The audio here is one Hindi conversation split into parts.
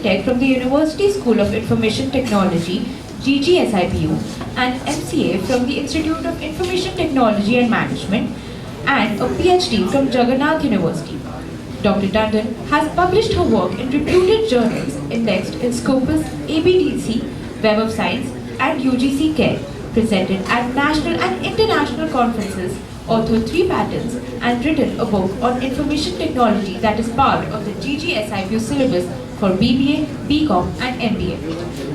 Tech from the University School of Information Technology, GGSIPU, and MCA from the Institute of Information Technology and Management, and a PhD from Jagannath University. Dr. Tandon has published her work in reputed journals indexed in Scopus, ABDC, Web of Science, and UGC Care, presented at national and international conferences, authored 3 patents, and written a book on information technology that is part of the GGSIPU syllabus for BBA, BCom, and MBA.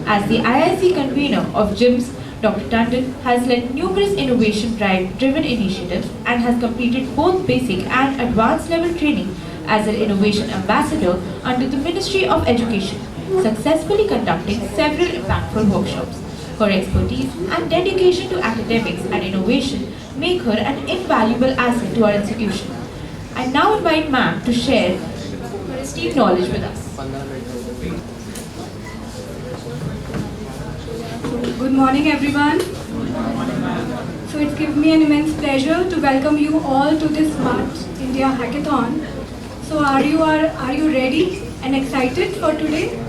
As the IIC convener of GIMS, Dr. Tandon has led numerous innovation-driven initiatives and has completed both basic and advanced level training as an innovation ambassador under the Ministry of Education, successfully conducting several impactful workshops. Her expertise and dedication to academics and innovation make her an invaluable asset to our institution. I now invite ma'am to share her esteemed knowledge with us. Good morning, everyone. So it's given me an immense pleasure to welcome you all to this Smart India Hackathon. So are you ready and excited for today?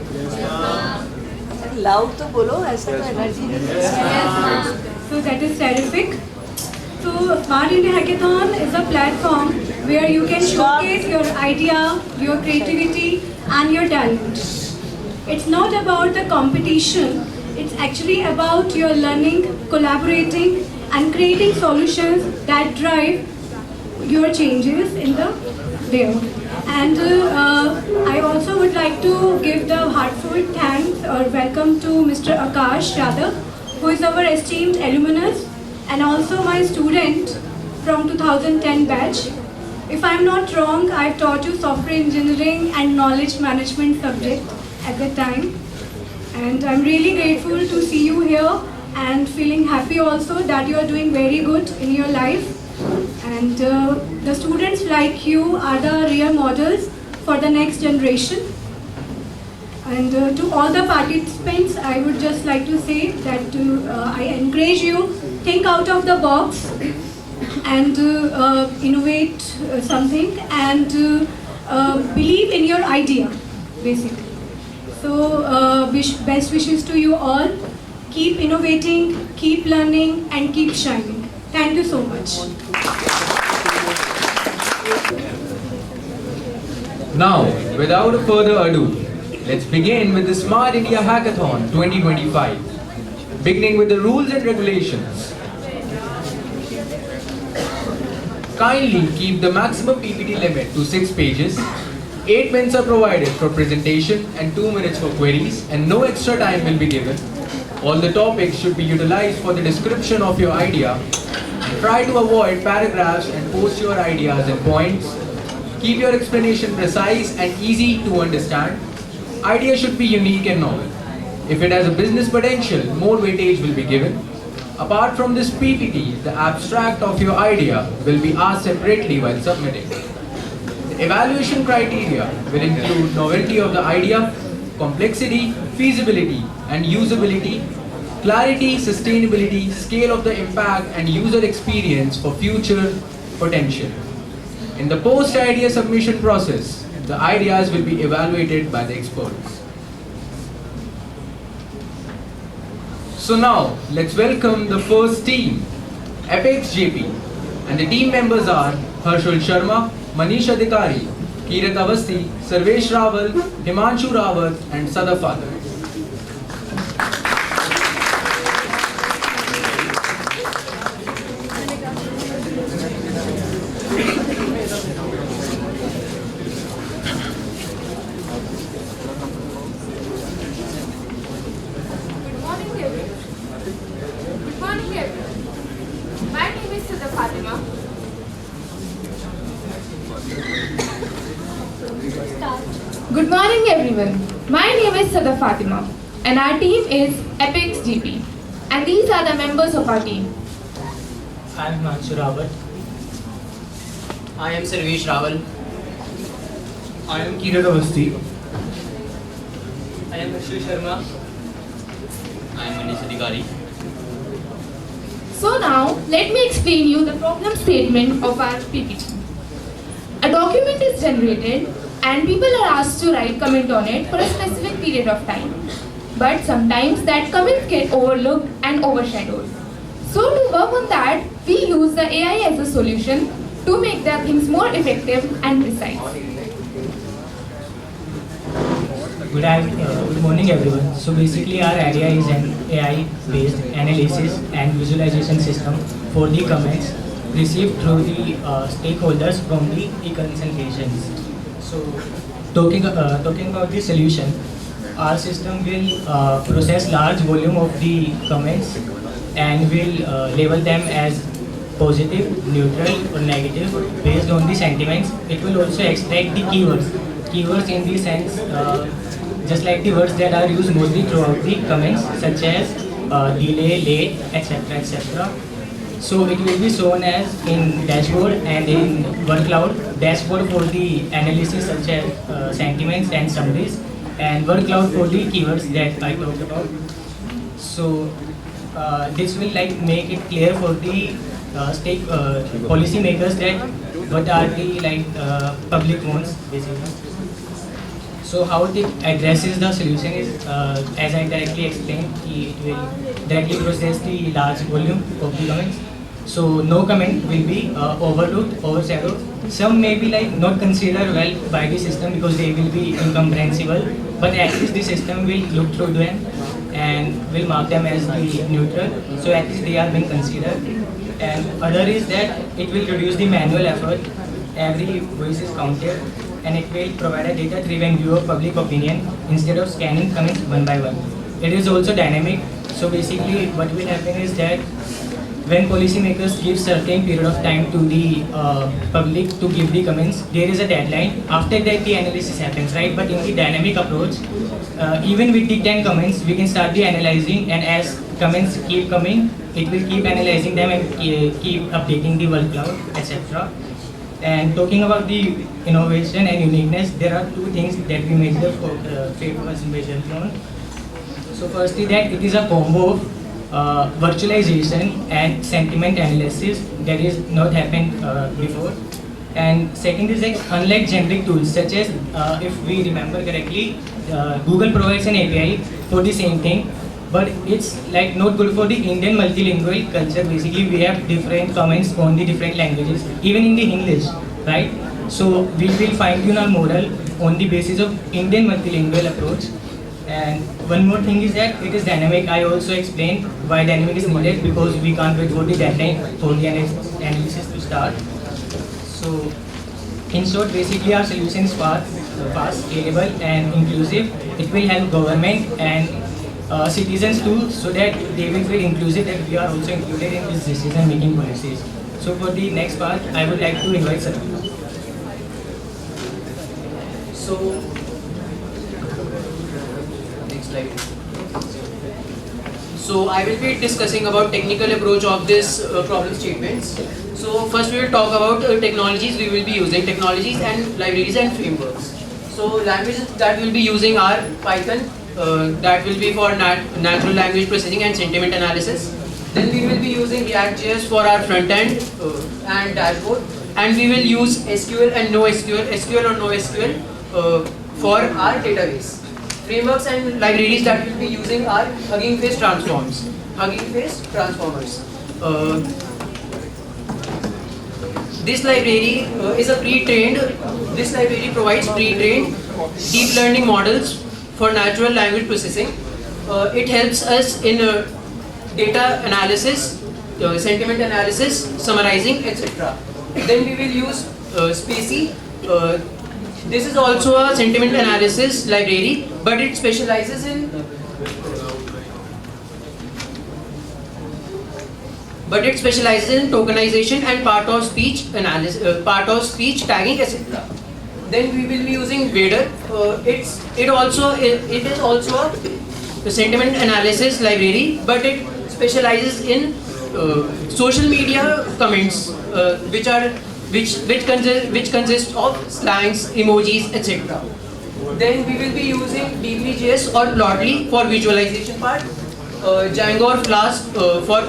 Loud तो बोलो, ऐसा तो एनर्जी नहीं है। So that is terrific. So Smart India Hackathon is a platform where you can showcase your idea, your creativity, and your talent. It's not about the competition. It's actually about your learning, collaborating, and creating solutions that drive your changes in the world. And I also would like to give the heartfelt thanks or welcome to Mr. Akash Yadav, who is our esteemed alumnus and also my student from 2010 batch. If I'm not wrong, I've taught you software engineering and knowledge management subject at the time. And I'm really grateful to see you here and feeling happy also that you are doing very good in your life. And the students like you are the real models for the next generation. And to all the participants, I would just like to say that I encourage you, think out of the box and innovate something and believe in your idea, basically. So best wishes to you all. Keep innovating, keep learning, and keep shining. Thank you so much. Now, without further ado, let's begin with the Smart India Hackathon 2025, beginning with the rules and regulations. Kindly keep the maximum PPT limit to 6 pages. 8 minutes are provided for presentation and 2 minutes for queries, and no extra time will be given. All the topics should be utilized for the description of your idea. Try to avoid paragraphs and post your ideas in points. Keep your explanation precise and easy to understand. Idea should be unique and novel. If it has a business potential, more weightage will be given. Apart from this PPT, the abstract of your idea will be asked separately while submitting. The evaluation criteria will include novelty of the idea, complexity, feasibility and usability, clarity, sustainability, scale of the impact and user experience for future potential. In the post-idea submission process, the ideas will be evaluated by the experts. So now, let's welcome the first team, Apex JP, and the team members are Harshul Sharma, Manish Adhikari, Kirat Avasti, Sarvesh Rawal, Himanshu Rawat, and Sadaf Adar. Good morning everyone. My name is Sada Fatima and our team is Apex GP, and these are the members of our team. I am Himanshu Rawat. I am Sarvesh Rawal. I am Kirat Avasti. I am Harshul Sharma. I am Manish Adhikari. So now let me explain you the problem statement of our PPT. A document is generated and people are asked to write comment on it for a specific period of time. But sometimes that comments get overlooked and overshadowed. So to work on that, we use the AI as a solution to make the things more effective and precise. Good morning everyone. So basically our idea is an AI based analysis and visualization system for the comments received through the stakeholders from the e-consultations. So talking about the solution, our system will process large volume of the comments and will label them as positive, neutral or negative based on the sentiments. It will also extract the keywords in the sense just like the words that are used mostly throughout the comments, such as delay, late, etc. etc. So it will be shown as in dashboard and in word cloud. Dashboard for the analysis such as sentiments and summaries, and word cloud for the keywords that I talked about. So this will like make it clear for the policy makers that what are the public wants basically. So how it addresses the solution is, as I directly explained, it will directly process the large volume of the comments. So no comment will be overlooked, overshadowed. Some may be not considered well by the system because they will be incomprehensible, but at least the system will look through them and will mark them as the neutral. So at least they are being considered. And other is that it will reduce the manual effort. Every voice is counted, and it will provide a data-driven view of public opinion instead of scanning comments one by one. It is also dynamic. So basically what will happen is that when policymakers give certain period of time to the public to give the comments, there is a deadline. After that the analysis happens, right? But in the dynamic approach, even with the 10 comments, we can start the analyzing, and as comments keep coming, it will keep analyzing them and keep updating the word cloud, etc. And talking about the innovation and uniqueness, there are two things that we measure for favors measures on. So firstly, that it is a combo of virtualization and sentiment analysis that is not happened before. And second is unlike generic tools such as, if we remember correctly, Google provides an API for the same thing, but it's not good for the Indian multilingual culture. Basically, we have different comments on the different languages, even in the English, right? So we will fine-tune our model on the basis of Indian multilingual approach. And one more thing is that it is dynamic. I also explained why dynamic is needed, because we can't wait for the deadline for the analysis to start. So in short, basically our solution is fast, scalable and inclusive. It will help government and citizens too, so that they will feel inclusive, that we are also included in this decision making policies. So for the next part, I would like to invite Sarvesh. So, next slide. So I will be discussing about technical approach of this problem statements. So first we will talk about technologies we will be using, technologies and libraries and frameworks. So languages that we'll be using are Python, that will be for natural language processing and sentiment analysis. Then we will be using React.js for our front end and dashboard. And we will use SQL and NoSQL, SQL or NoSQL for our database. Frameworks and libraries that we'll be using are Hugging Face Transformers. This library is a pre-trained, this library provides pre-trained deep learning models for natural language processing. It helps us in data analysis, sentiment analysis, summarizing, etc. Then we will use Spacey. This is also a sentiment analysis library, but it specializes in tokenization and part of speech analysis, part of speech tagging, etc. Then we will be using Vader. It is also a sentiment analysis library, but it specializes in social media comments, which consist of slangs, emojis, etc. Then we will be using Deeply.js or Plotly for visualization part, Django or Flask for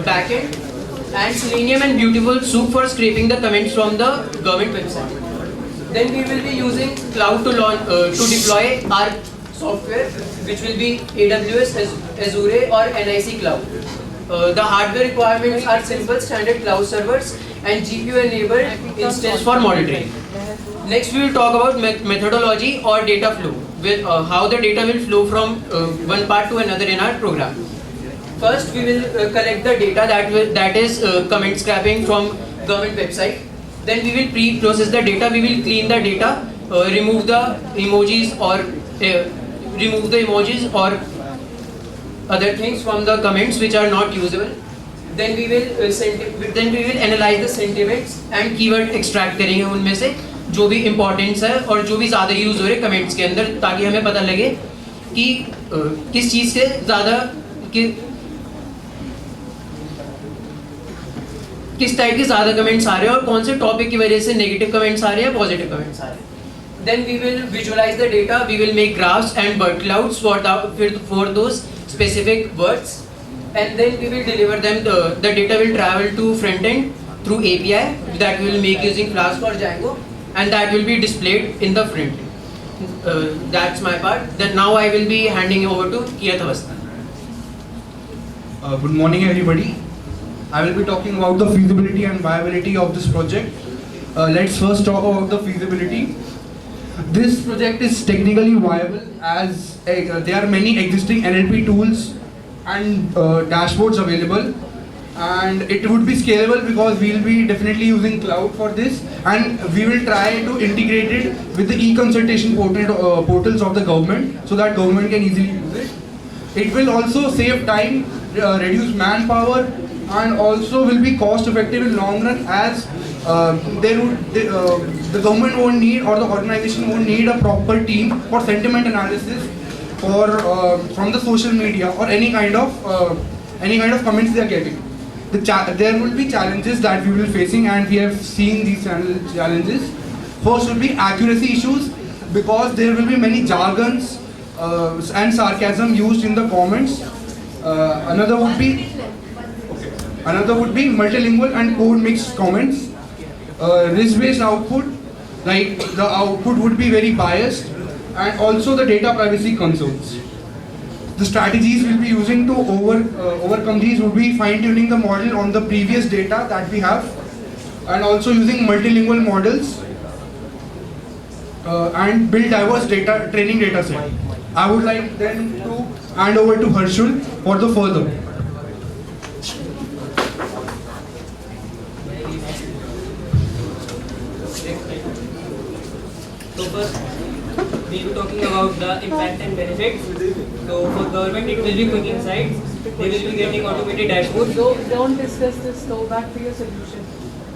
backend, and Selenium and Beautiful Soup for scraping the comments from the government website. Then we will be using cloud to deploy our software, which will be AWS, Azure or NIC Cloud. The hardware requirements are simple standard cloud servers and GPU enabled instance for monitoring. Next we will talk about methodology or data flow, with how the data will flow from one part to another in our program. First we will collect the data that is comment scraping from government website. Then we will pre-process the data, we will clean the data, remove the emojis or other things from the comments which are not usable. Then we will analyze the sentiments and keyword extract करेंगे उनमें से जो भी importance है और जो भी ज़्यादा use हो रहे comments के अंदर, ताकि हमें पता लगे कि किस चीज़ से ज़्यादा किस टाइप के ज़्यादा कमेंट्स आ रहे हैं और कौन से टॉपिक की वजह से नेगेटिव कमेंट्स आ रहे हैं, पॉजिटिव कमेंट्स आ रहे हैं. Then we will visualize the data. We will make graphs and word clouds for those specific words, and then we will deliver them. The data will travel to front end through API that we will make using Flask or Django, and that will be displayed in the front end. That's my part. Then now I will be handing over to Kirat Avastha. Good morning, everybody. I will be talking about the feasibility and viability of this project. Let's first talk about the feasibility. This project is technically viable as there are many existing NLP tools and dashboards available, and it would be scalable because we will be definitely using cloud for this, and we will try to integrate it with the e-consultation portals of the government so that government can easily use it. It will also save time, reduce manpower, and also will be cost effective in long run, as the government won't need, or the organization won't need, a proper team for sentiment analysis or from the social media or any kind of comments they are getting. There will be challenges that we will be facing, and we have seen these challenges. First will be accuracy issues, because there will be many jargons and sarcasm used in the comments. Another would be multilingual and code mixed comments. Risk-based output, like the output would be very biased, and also the data privacy concerns. The strategies we'll be using to overcome these would be fine-tuning the model on the previous data that we have, and also using multilingual models and build diverse training data set. I would like then to hand over to Harshul for the further. So first, we will be talking about the impact and benefits. So for government, it will be quick insights. They will be getting automated dashboards. So don't discuss this. Go back to your solution.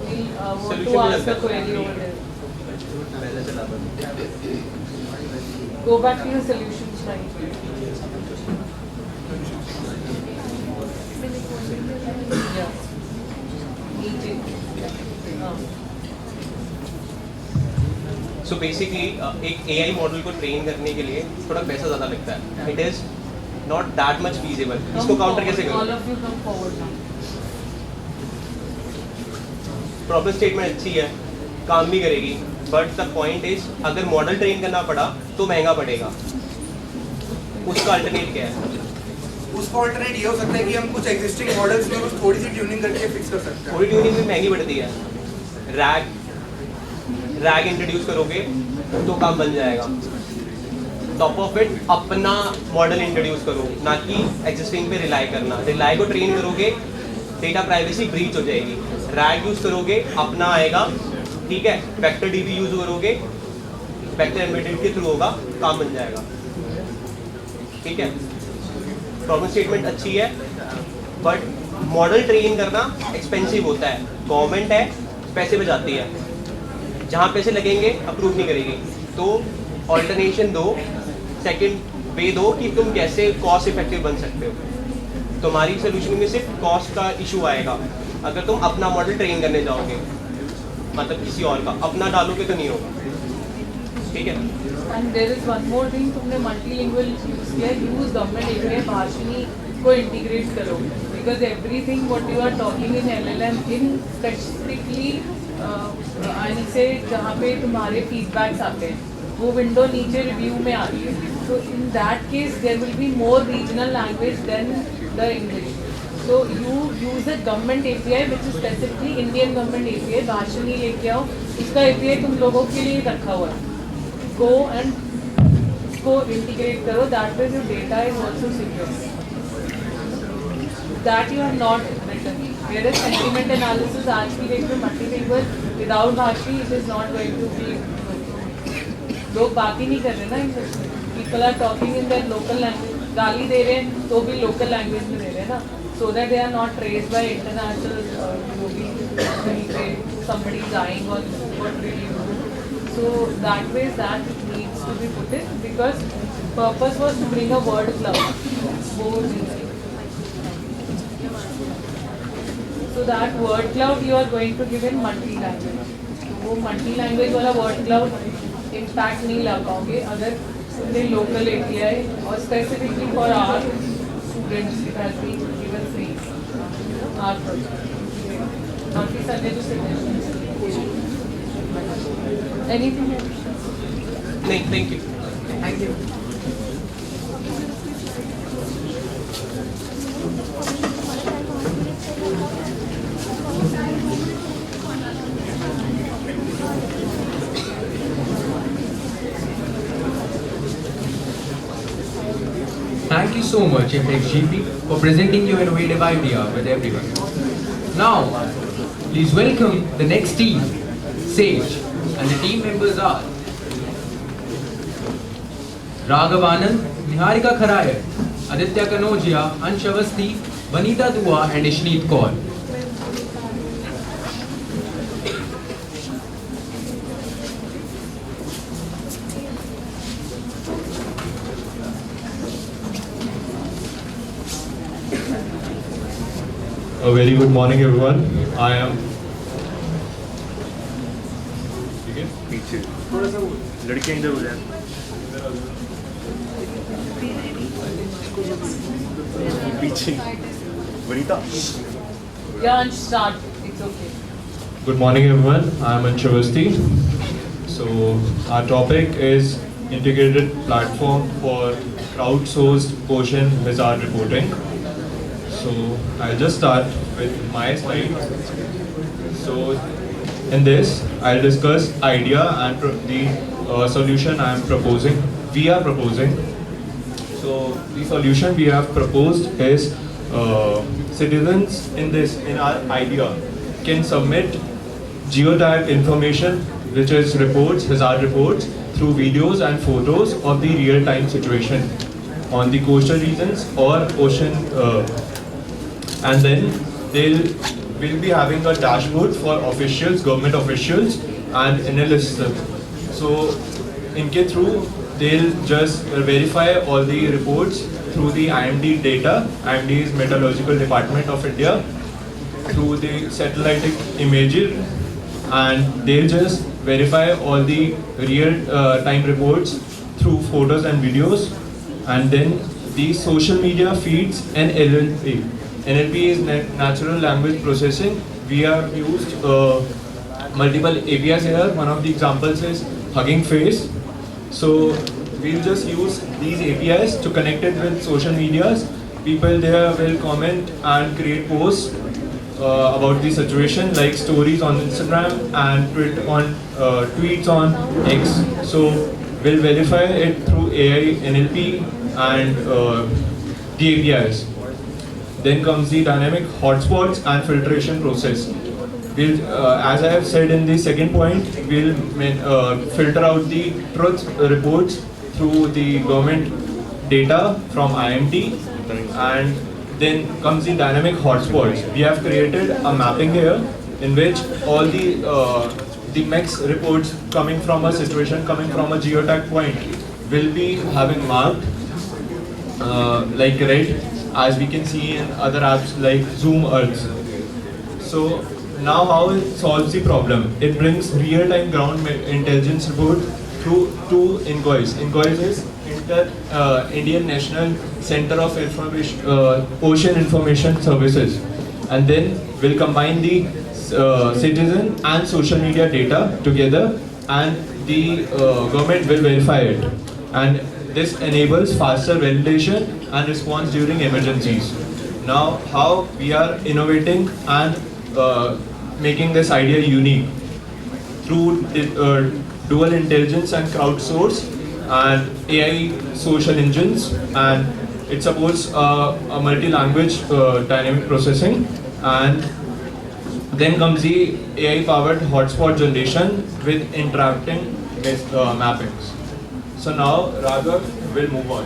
We want to ask a query over there. Go back to your solution slide. Yeah. So basically एक AI मॉडल को ट्रेन करने के लिए थोड़ा पैसा ज़्यादा लगता है. It is not that much feasible. इसको काउंटर कैसे करें? All of you come forward now. Proper statement अच्छी है, काम भी करेगी, बट द पॉइंट इज अगर मॉडल ट्रेन करना पड़ा तो महंगा पड़ेगा. उसका अल्टरनेट क्या है? उसका अल्टरनेट ये हो सकता है कि हम कुछ एग्जिस्टिंग मॉडल्स में कुछ थोड़ी सी ट्यूनिंग करके फिक्स कर सकते हैं. थोड़ी ट्यूनिंग भी महंगी पड़ती है. रैग इंट्रोड्यूस करोगे तो काम बन जाएगा. टॉप ऑफ इट अपना मॉडल इंट्रोड्यूस करो, ना कि एग्जिस्टिंग पे रिलाई करना. रिलाई को ट्रेन करोगे, डेटा प्राइवेसी ब्रीच हो जाएगी. रैग यूज करोगे, अपना आएगा, ठीक है. वेक्टर डीबी यूज करोगे, वेक्टर एम्बेडेड के थ्रू होगा, काम बन जाएगा. ठीक है. प्रॉब्लम स्टेटमेंट अच्छी है, बट मॉडल ट्रेन करना एक्सपेंसिव होता है. गवर्नमेंट है, पैसे बचाती है. जहाँ पैसे लगेंगे अप्रूव नहीं करेगी. तो ऑल्टरनेशन दो, सेकंड वे दो कि तुम कैसे कॉस्ट इफेक्टिव बन सकते हो. तुम्हारी सोल्यूशन में सिर्फ कॉस्ट का इशू आएगा अगर तुम अपना मॉडल ट्रेन करने जाओगे. मतलब किसी और का अपना डालोगे तो नहीं होगा. ठीक है. And there is one more thing, तुमने multilingual use किया, use government API भाषणी को integrate करो. because everything what you are talking in LLM in specifically I say जहाँ पे तुम्हारे feedbacks आते हैं वो window नीचे review में आ रही है. So in that case there will be more regional language than the English. So you use a government API which is specifically Indian government API. Bhashini लेके आओ, उसका API तुम लोगों के लिए रखा हुआ है. Go and उसको integrate करो. That way your data is also secure. That you have not written. Whereas sentiment analysis आज की डेट में multilingual without भाषी it is not going to be. लोग बात ही नहीं कर रहे ना इंग्लिश में. People are talking in their local language. गाली दे रहे हैं तो भी local language में दे रहे हैं ना. So that they are not traced by international somebody dying or what really do. So that way that needs to be put in because purpose was to bring a word cloud. So that word cloud you are going to give in multi-language. वो multi-language वाला word cloud impact नहीं ला पाओगे अगर उनके local API और specifically for our students it has been given free. Our project. बाकी सारे जो suggestions. Anything else? नहीं, thank you. Thank you. Thank you so much, FXGP, for presenting your innovative idea with everyone. Now, please welcome the next team, Sage, and the team members are Raghav Anand, Niharika Kharayar, Aditya Kanojia, Ansh Avasthi, Vanita Dua, and Ishneet Kaur. A very good morning, everyone. I am. पीछे थोड़ा सा लड़कियां इधर हो जाए. पीछे Vanita. Yeah, and start. It's okay. Good morning, everyone. I am Ansh Avasthi. So our topic is integrated platform for crowdsourced ocean hazard reporting. So I'll just start with my slide. So in this, I'll discuss idea and the solution I am proposing. We are proposing. So the solution we have proposed is citizens in our idea can submit geotag information, which is reports, hazard reports, through videos and photos of the real-time situation on the coastal regions or ocean. And then we'll be having a dashboard for officials, government officials, and analysts. So in के through they'll just verify all the reports through the IMD data. IMD is Meteorological Department of India, through the satellite imagery, and they'll just verify all the real time reports through photos and videos, and then the social media feeds and LLP. NLP is natural language processing. We have used multiple APIs here. One of the examples is Hugging Face. So we'll just use these APIs to connect it with social medias. People there will comment and create posts about the situation, like stories on Instagram and tweets on X. So we'll verify it through AI, NLP, and the APIs. Then comes the dynamic hotspots and filtration process. We'll, as I have said in the second point, we'll filter out the truth reports through the government data from IMT, and then comes the dynamic hotspots. We have created a mapping here in which all the max reports coming from a situation, coming from a geotag point, will be having marked like red, as we can see in other apps like Zoom Earth. So now how it solves the problem? It brings real-time ground intelligence report through two invoice. Invoice is enter Indian National Center of Ocean Information Services, and then we'll combine the citizen and social media data together, and the government will verify it. And this enables faster validation and response during emergencies. Now, how we are innovating and making this idea unique through dual intelligence and crowdsource and AI social engines, and it supports a multi-language dynamic processing, and then comes the AI-powered hotspot generation with interacting mappings. So now Raghav will move on.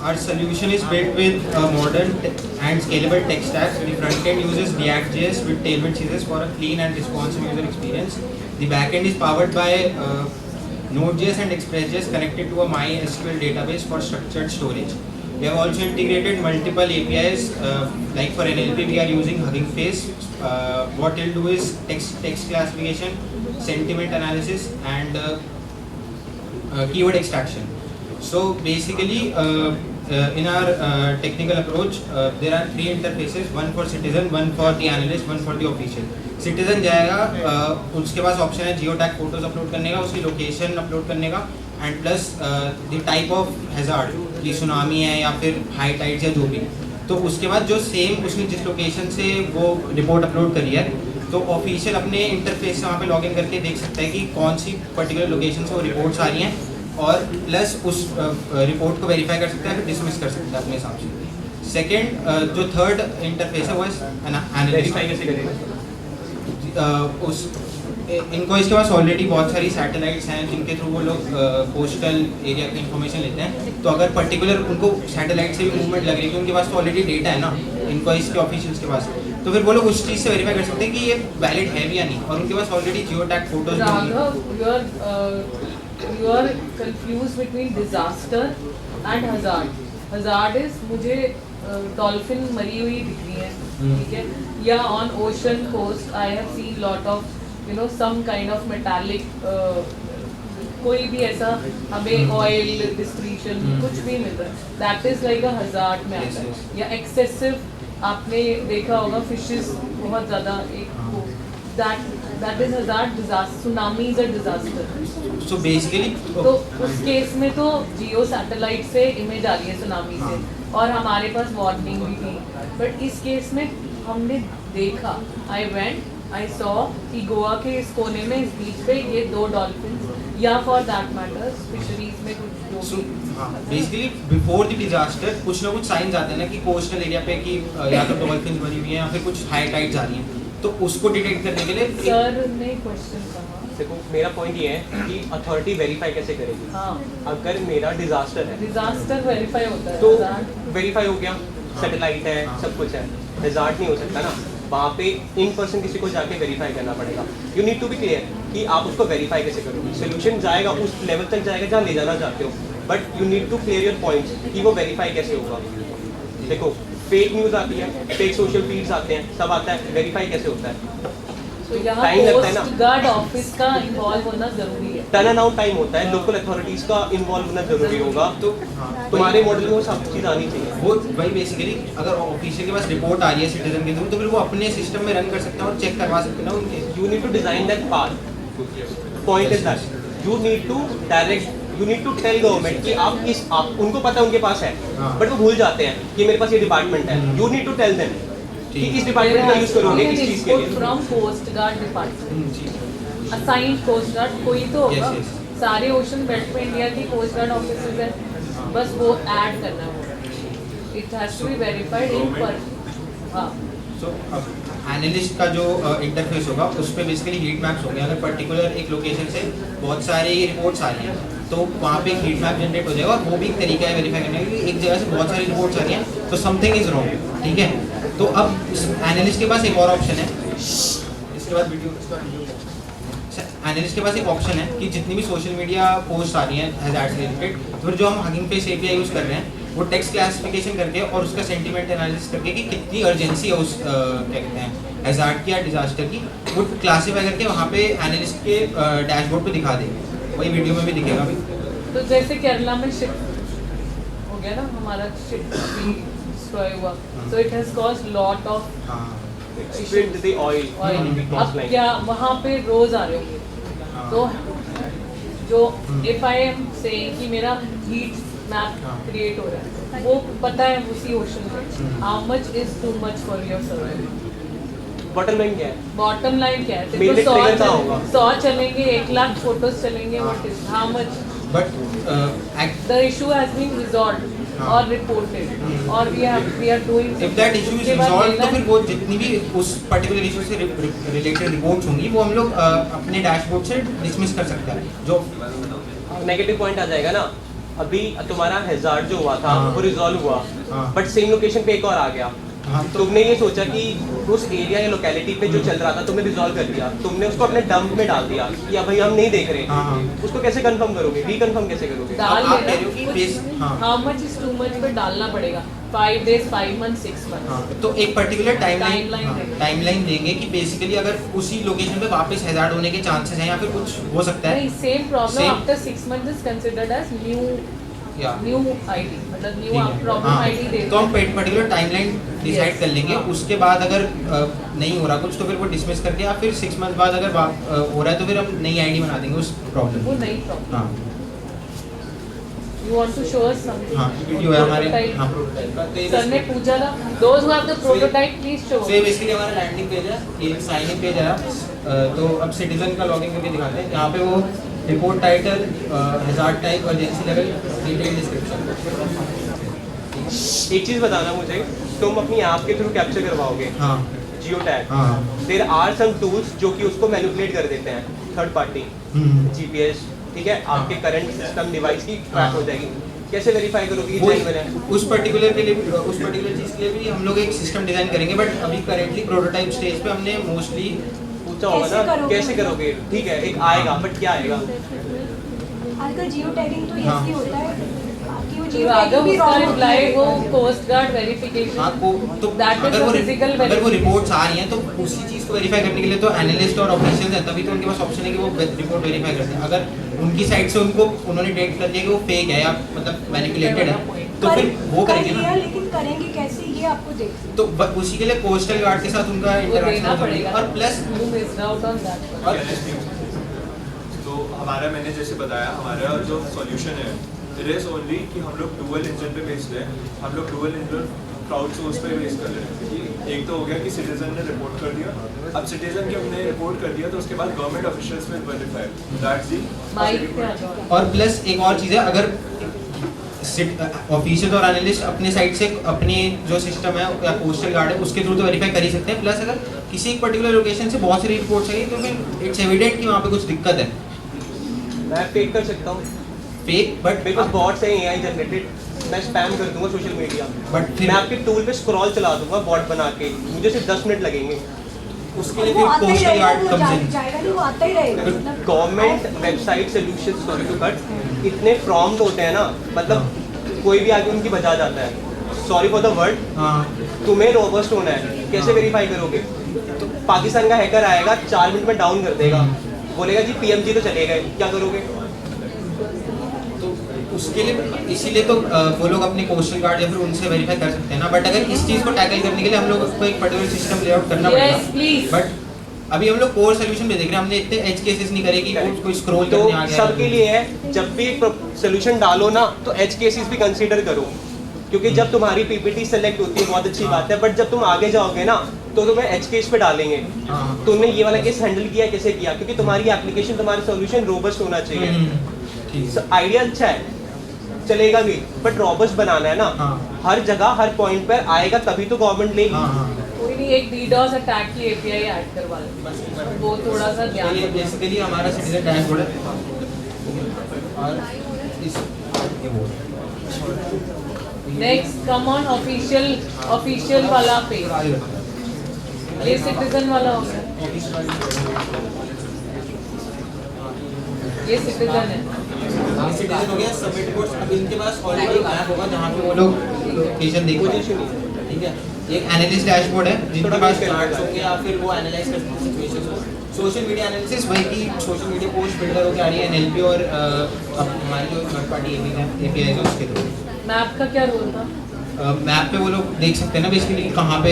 Our solution is built with a modern and scalable tech stack. The front end uses React.js with Tailwind CSS for a clean and responsive user experience. The back end is powered by Node.js and Express.js connected to a MySQL database for structured storage. We have also integrated multiple APIs, like for NLP we are using Hugging Face. What it will do is text classification, sentiment analysis, and keyword extraction. So basically, in our technical approach, there are three interfaces: one for citizen, one for the analyst, one for the official. Citizen जाएगा, उसके पास ऑप्शन है जियो टैग फोटोज अपलोड करने का, उसकी लोकेशन अपलोड करने का, and plus the type of hazard, कि सुनामी है या फिर हाई टाइड्स या जो भी. तो उसके बाद जो सेम उसने जिस लोकेशन से वो रिपोर्ट अपलोड करी है, तो ऑफिशियल अपने इंटरफेस से वहाँ पे लॉगिन करके देख सकता है कि कौन सी पर्टिकुलर लोकेशन से वो रिपोर्ट्स आ रही हैं, और प्लस उस रिपोर्ट को वेरीफाई कर सकता है, फिर डिसमिस कर सकता है अपने हिसाब से. सेकेंड जो थर्ड इंटरफेस है वो है एनालिस्ट. उस इनको इसके पास ऑलरेडी बहुत सारी सैटेलाइट्स हैं जिनके थ्रू वो लोग कोस्टल एरिया की इन्फॉर्मेशन लेते हैं. तो अगर पर्टिकुलर उनको सैटेलाइट से भी मूवमेंट लग रही है, क्योंकि उनके पास तो ऑलरेडी डेटा है ना इनको इसके ऑफिशियल्स के पास, तो फिर वो लोग उस चीज़ से वेरीफाई कर सकते हैं कि ये वैलिड है भी या नहीं, और उनके पास already geo tag photos. You are confused between disaster and hazard. Hazard is मुझे डॉल्फिन मरी हुई दिख रही है, ठीक है, या on ocean coast I have seen lot of some kind of metallic कोई भी ऐसा हमें ऑयल डिस्ट्रीशन कुछ भी मिल रहा है, that is like a hazard में आता है. या एक्सेसिव आपने देखा होगा फिशेस बहुत ज़्यादा एक that is hazard. Disaster, tsunami is a disaster. So basically तो उस केस में तो जियो सैटेलाइट से इमेज आ रही है सुनामी से, और हमारे पास वार्निंग भी थी. बट इस केस में हमने देखा, आई सॉ कि गोवा के इस कोने में इस बीच पे ये दो डॉल्फिन, या फॉर दैट मैटर फिशरीज में कुछ बेसिकली बिफोर द डिजास्टर कुछ ना कुछ साइंस आते हैं ना कि कोस्टल एरिया पे कि या तो डॉल्फिन मरी हुई हैं या फिर कुछ हाई टाइड्स आ रही हैं, तो उसको डिटेक्ट करने के लिए सर ने क्वेश्चन कहा. देखो मेरा पॉइंट ये है कि अथॉरिटी वेरीफाई कैसे करेगी. हाँ, अगर मेरा डिजास्टर है, डिजास्टर वेरीफाई होता है तो वेरीफाई हो गया, सैटेलाइट है, सब कुछ है. हैजार्ड नहीं हो सकता ना, वहाँ पे इन पर्सन किसी को जाके वेरीफाई करना पड़ेगा. You need to be clear कि आप उसको वेरीफाई कैसे करोगे. सोल्यूशन जाएगा उस लेवल तक जाएगा जहाँ ले जाना चाहते हो, but you need to clear your points कि वो वेरीफाई कैसे होगा. देखो फेक न्यूज़ आती है, फेक सोशल फीड्स आते हैं, सब आता है, वेरीफाई कैसे होता है. तो यहाँ टाइम लगता है ना, कोस्ट गार्ड ऑफिस का इन्वॉल्व होना जरूरी है. टर्न अराउंड टाइम होता है, लोकल अथॉरिटीज का इन्वॉल्व होना जरूरी होगा. तो तुम्हारे मॉडल में वो सब चीज़ आनी चाहिए. वो वही बेसिकली अगर ऑफिशियल के पास रिपोर्ट आ रही है सिटीजन के थ्रू, तो फिर वो अपने सिस्टम में रन कर सकते हैं और चेक करवा सकते हैं ना उनके. You need to design that path. Point is that you need to direct, you need to tell government कि आप उनको पता है उनके पास है, बट वो भूल जाते हैं कि मेरे पास ये डिपार्टमेंट है. You need to tell them कि इस डिपार्टमेंट का यूज करोगे इस चीज के लिए. From coast guard department, assigned coast guard कोई तो होगा. सारे ओशन बेल्ट पे इंडिया की कोस्ट गार्ड ऑफिसर्स हैं, बस वो ऐड करना है. It has to be verified इन पर. हाँ, सो एनालिस्ट का जो इंटरफेस होगा उस पर बेसिकली हीट मैप्स होंगे. अगर पर्टिकुलर एक लोकेशन से बहुत सारे रिपोर्ट्स आ रही हैं, तो वहाँ पे एक हीट मैप जनरेट हो जाएगा, और वो भी एक तरीका है वेरीफाई करने का कि एक जगह से बहुत सारी रिपोर्ट्स आ रही हैं, तो समथिंग इज रॉन्ग. ठीक है, तो अब एनालिस्ट के पास एक और ऑप्शन है. इसके बाद एनालिस्ट के पास एक ऑप्शन है कि जितनी भी सोशल मीडिया पोस्ट आ रही हैं हैजार्ड से रिलेटेड, फिर जो हम हगिंग फेस एपीआई यूज़ कर रहे हैं, वो टेक्स्ट क्लासिफिकेशन करके और उसका सेंटीमेंट एनालिसिस करके कि कितनी अर्जेंसी है उस क्या कहते हैं हैजार्ड की या डिजास्टर की, वो क्लासीफाई करके वहाँ पे एनालिस्ट के डैशबोर्ड पे दिखा देंगे। वही वीडियो में भी दिखेगा अभी। तो जैसे केरला में शिप हो गया ना, हमारा शिप भी destroy हुआ, so it has caused lot of spilled the oil. अब क्या वहाँ पे रोज आ रहे होंगे, तो जो if I am saying कि मेरा heat map create हो रहा है, वो पता है उसी ओशन में how much is too much for your survival. Bottom line क्या है? बॉटम लाइन क्या है? Mainly trigger कहाँ होगा? 100 चलेंगे, 1 लाख फोटोज चलेंगे, what is how much? But The issue has been resolved or reported, or we are doing. if that issue is resolved, तो फिर वो जितनी भी उस पर्टिकुलर इशू से रिलेटेड रिपोर्ट्स होंगी वो हम लोग अपने डैशबोर्ड से डिसमिस कर सकते हैं। जो नेगेटिव पॉइंट आ जाएगा ना, अभी तुम्हारा हैजार्ड जो हुआ था वो रिजॉल्व हुआ, बट सेम लोकेशन पे एक और आ गया। तुमने ये सोचा कि उस एरिया या लोकेलिटी पे जो चल रहा था तुमने रिजॉल्व कर दिया, तुमने उसको अपने डंप में डाल दिया कि अब भाई हम नहीं देख रहे, उसको कैसे कंफर्म करोगे, रीकंफर्म कैसे करोगे? डाल लेना, how much is too much पे डालना पड़ेगा, 5 days, 5 months, 6 months। तो एक पर्टिकुलर टाइमलाइन देंगे कि बेसिकली अगर उसी लोकेशन पे वापस हैजार्ड होने के चांसेस हैं या फिर कुछ हो सकता है। नहीं, same problem after 6 months is considered as new ID, मतलब न्यू प्रॉब्लम आईडी दे। तो हम पर्टिकुलर टाइमलाइन डिसाइड कर लेंगे, उसके बाद अगर नहीं हो रहा कुछ तो फिर वो डिसमिस करके या फिर 6 months बाद अगर हो रहा है तो फिर हम नई आईडी बना देंगे उस प्रॉब्लम। वो नई प्रॉब्लम। हाँ, You want to show us something? हाँ, वीडियो है हमारे। हाँ, सर ने पूछा था, those who have the prototype please show। तो ये बेसिकली हमारा लैंडिंग पेज है, ये साइन इन पेज है। तो अब सिटीजन का लॉगिन करके दिखाते हैं। यहाँ पे वो report title, hazard type, urgency level, detail description. एक चीज बताना मुझे, तुम अपनी ऐप के थ्रू कैप्चर करवाओगे geo tag, there are some tools जो कि उसको मैनिपुलेट कर देते हैं, थर्ड पार्टी जीपीएस, ठीक है, आपके करंट सिस्टम डिवाइस की ट्रैक हो जाएगी। कैसे वेरीफाई करोगे ये जेन्युइन है? उस पर्टिकुलर के लिए, उस पर्टिकुलर चीज़ के लिए भी हम लोग एक सिस्टम डिजाइन करेंगे, बट अभी करेंटली प्रोटोटाइप स्टेज पे हमने मोस्टली पूछा होगा ना कैसे करोगे, ठीक है, एक आएगा, बट क्या आएगा? आजकल जियो टैगिंग तो ये भी होता है कि वो जियो अगर टैगिंग भी उसका रॉन्ग रिप्लाई हो कोस्ट गार्ड वेरिफिकेशन, हाँ को तो अगर वो रिपोर्ट्स आ रही हैं तो उसी चीज़ को वेरीफाई करने के लिए तो एनालिस्ट और ऑफिशियल्स हैं, तभी तो उनके पास ऑप्शन है कि वो रिपोर्ट वेरीफाई करते हैं। अगर उनकी साइड से उन्होंने डेट कर दिया कि वो फेक है या मतलब मैनिपुलेटेड है तो फिर वो करेंगे ना। लेकिन करेंगे कैसे ये आपको देखना, तो उसी के लिए कोस्टल गार्ड के साथ उनका इंटरेक्शन पड़ेगा और प्लस तो हमारा, मैंने जैसे बताया, हमारा जो सॉल्यूशन है इट इज ओनली कि हम लोग डुअल इंजन पे बेस्ड है। हम लोग डुअल इंजन क्राउड सोर्स पे बेस कर रहे हैं। एक तो हो गया कि सिटीजन ने रिपोर्ट कर दिया, अब सिटीजन के हमने रिपोर्ट कर दिया तो उसके बाद government officials will verify that's the. और प्लस एक और चीज़ है, अगर ऑफिशियल और एनालिस्ट अपने साइड से अपनी जो सिस्टम है या पोस्टल गार्ड है उसके थ्रू तो वेरीफाई कर ही सकते हैं, प्लस अगर किसी एक पर्टिकुलर लोकेशन से बहुत सारी रिपोर्ट्स आई तो फिर इट्स एविडेंट कि वहाँ पे कुछ दिक्कत है। मैं फेक कर सकता हूँ, फेक बट बिकॉज बॉट्स हैं एआई जनरेटेड, मैं स्पैम कर दूंगा सोशल मीडिया, बट मैं आपके टूल पे स्क्रॉल चला दूंगा बॉट बना के, मुझे सिर्फ 10 मिनट लगेंगे। उसके लिए फिर पोस्टल गार्ड कम्स इन। जाएगा नहीं, वो आता ही रहेगा। Government website solution, sorry to cut, इतने प्रॉम्प्ट होते हैं ना, मतलब कोई भी आके उनकी बजा जाता है, सॉरी फॉर द वर्ड। तुम्हें रोबस्ट होना है, कैसे वेरीफाई करोगे? तो पाकिस्तान का हैकर आएगा 4 मिनट में डाउन कर देगा, बोलेगा जी पीएमजी तो चले गए, क्या करोगे? तो उसके लिए इसीलिए तो वो लोग अपने कोस्टल गार्ड या फिर उनसे वेरीफाई कर सकते हैं ना, बट अगर इस चीज़ को टैकल करने के लिए हम लोग उसको एक पर्टिकुलर सिस्टम लेआउट करना पड़ेगा। बट अभी हम लोग कोर सोल्यूशन पे देख रहे हैं, हमने इतने एज केसेस नहीं करे कि कोई स्क्रॉल करने आ गया। सबके लिए है, जब भी एक सोल्यूशन डालो ना तो एज केसेस भी कंसीडर करो, क्योंकि जब तुम्हारी पीपीटी सेलेक्ट होती है बहुत अच्छी बात है, बट जब तुम आगे जाओगे ना तो तुम्हें एज केस पे डालेंगे, तुमने ये वाला केस हैंडल किया कैसे किया, क्योंकि तुम्हारी एप्लीकेशन, तुम्हारा सोल्यूशन रोबस्ट होना चाहिए। आइडिया अच्छा है, चलेगा भी, बट रोबस्ट बनाना है ना, हर जगह हर पॉइंट पर आएगा तभी तो गवर्नमेंट लेगी। कोई नहीं, एक डीडॉस अटैक की एपीआई ऐड करवा लें, वो थोड़ा सा ध्यान दें। बेसिकली हमारा सिटीजन डैशबोर्ड है और इस नेक्स्ट कम ऑन ऑफिशियल वाला पेज, ये सिटीजन वाला हो गया, ये सिटीजन है। सिटीजन हो गया, सबमिट रिपोर्ट्स। अब इनके पास ऑलरेडी एक ऐप होगा जहाँ पे वो लोग लोकेशन देख पाएंगे, ठीक है। एक एनालिस्ट डैशबोर्ड है जिनके पास चार्ट्स होंगे या फिर वो एनालाइज करते हैं सिचुएशन को। सोशल मीडिया एनालिसिस वही की सोशल मीडिया पोस्ट बिल्डर होकर आ रही है एनएलपी और हमारी जो थर्ड पार्टी एपीआई है उसके थ्रू। मैप का क्या रोल था? मैप पे वो लोग देख सकते हैं ना बेसिकली कहाँ पे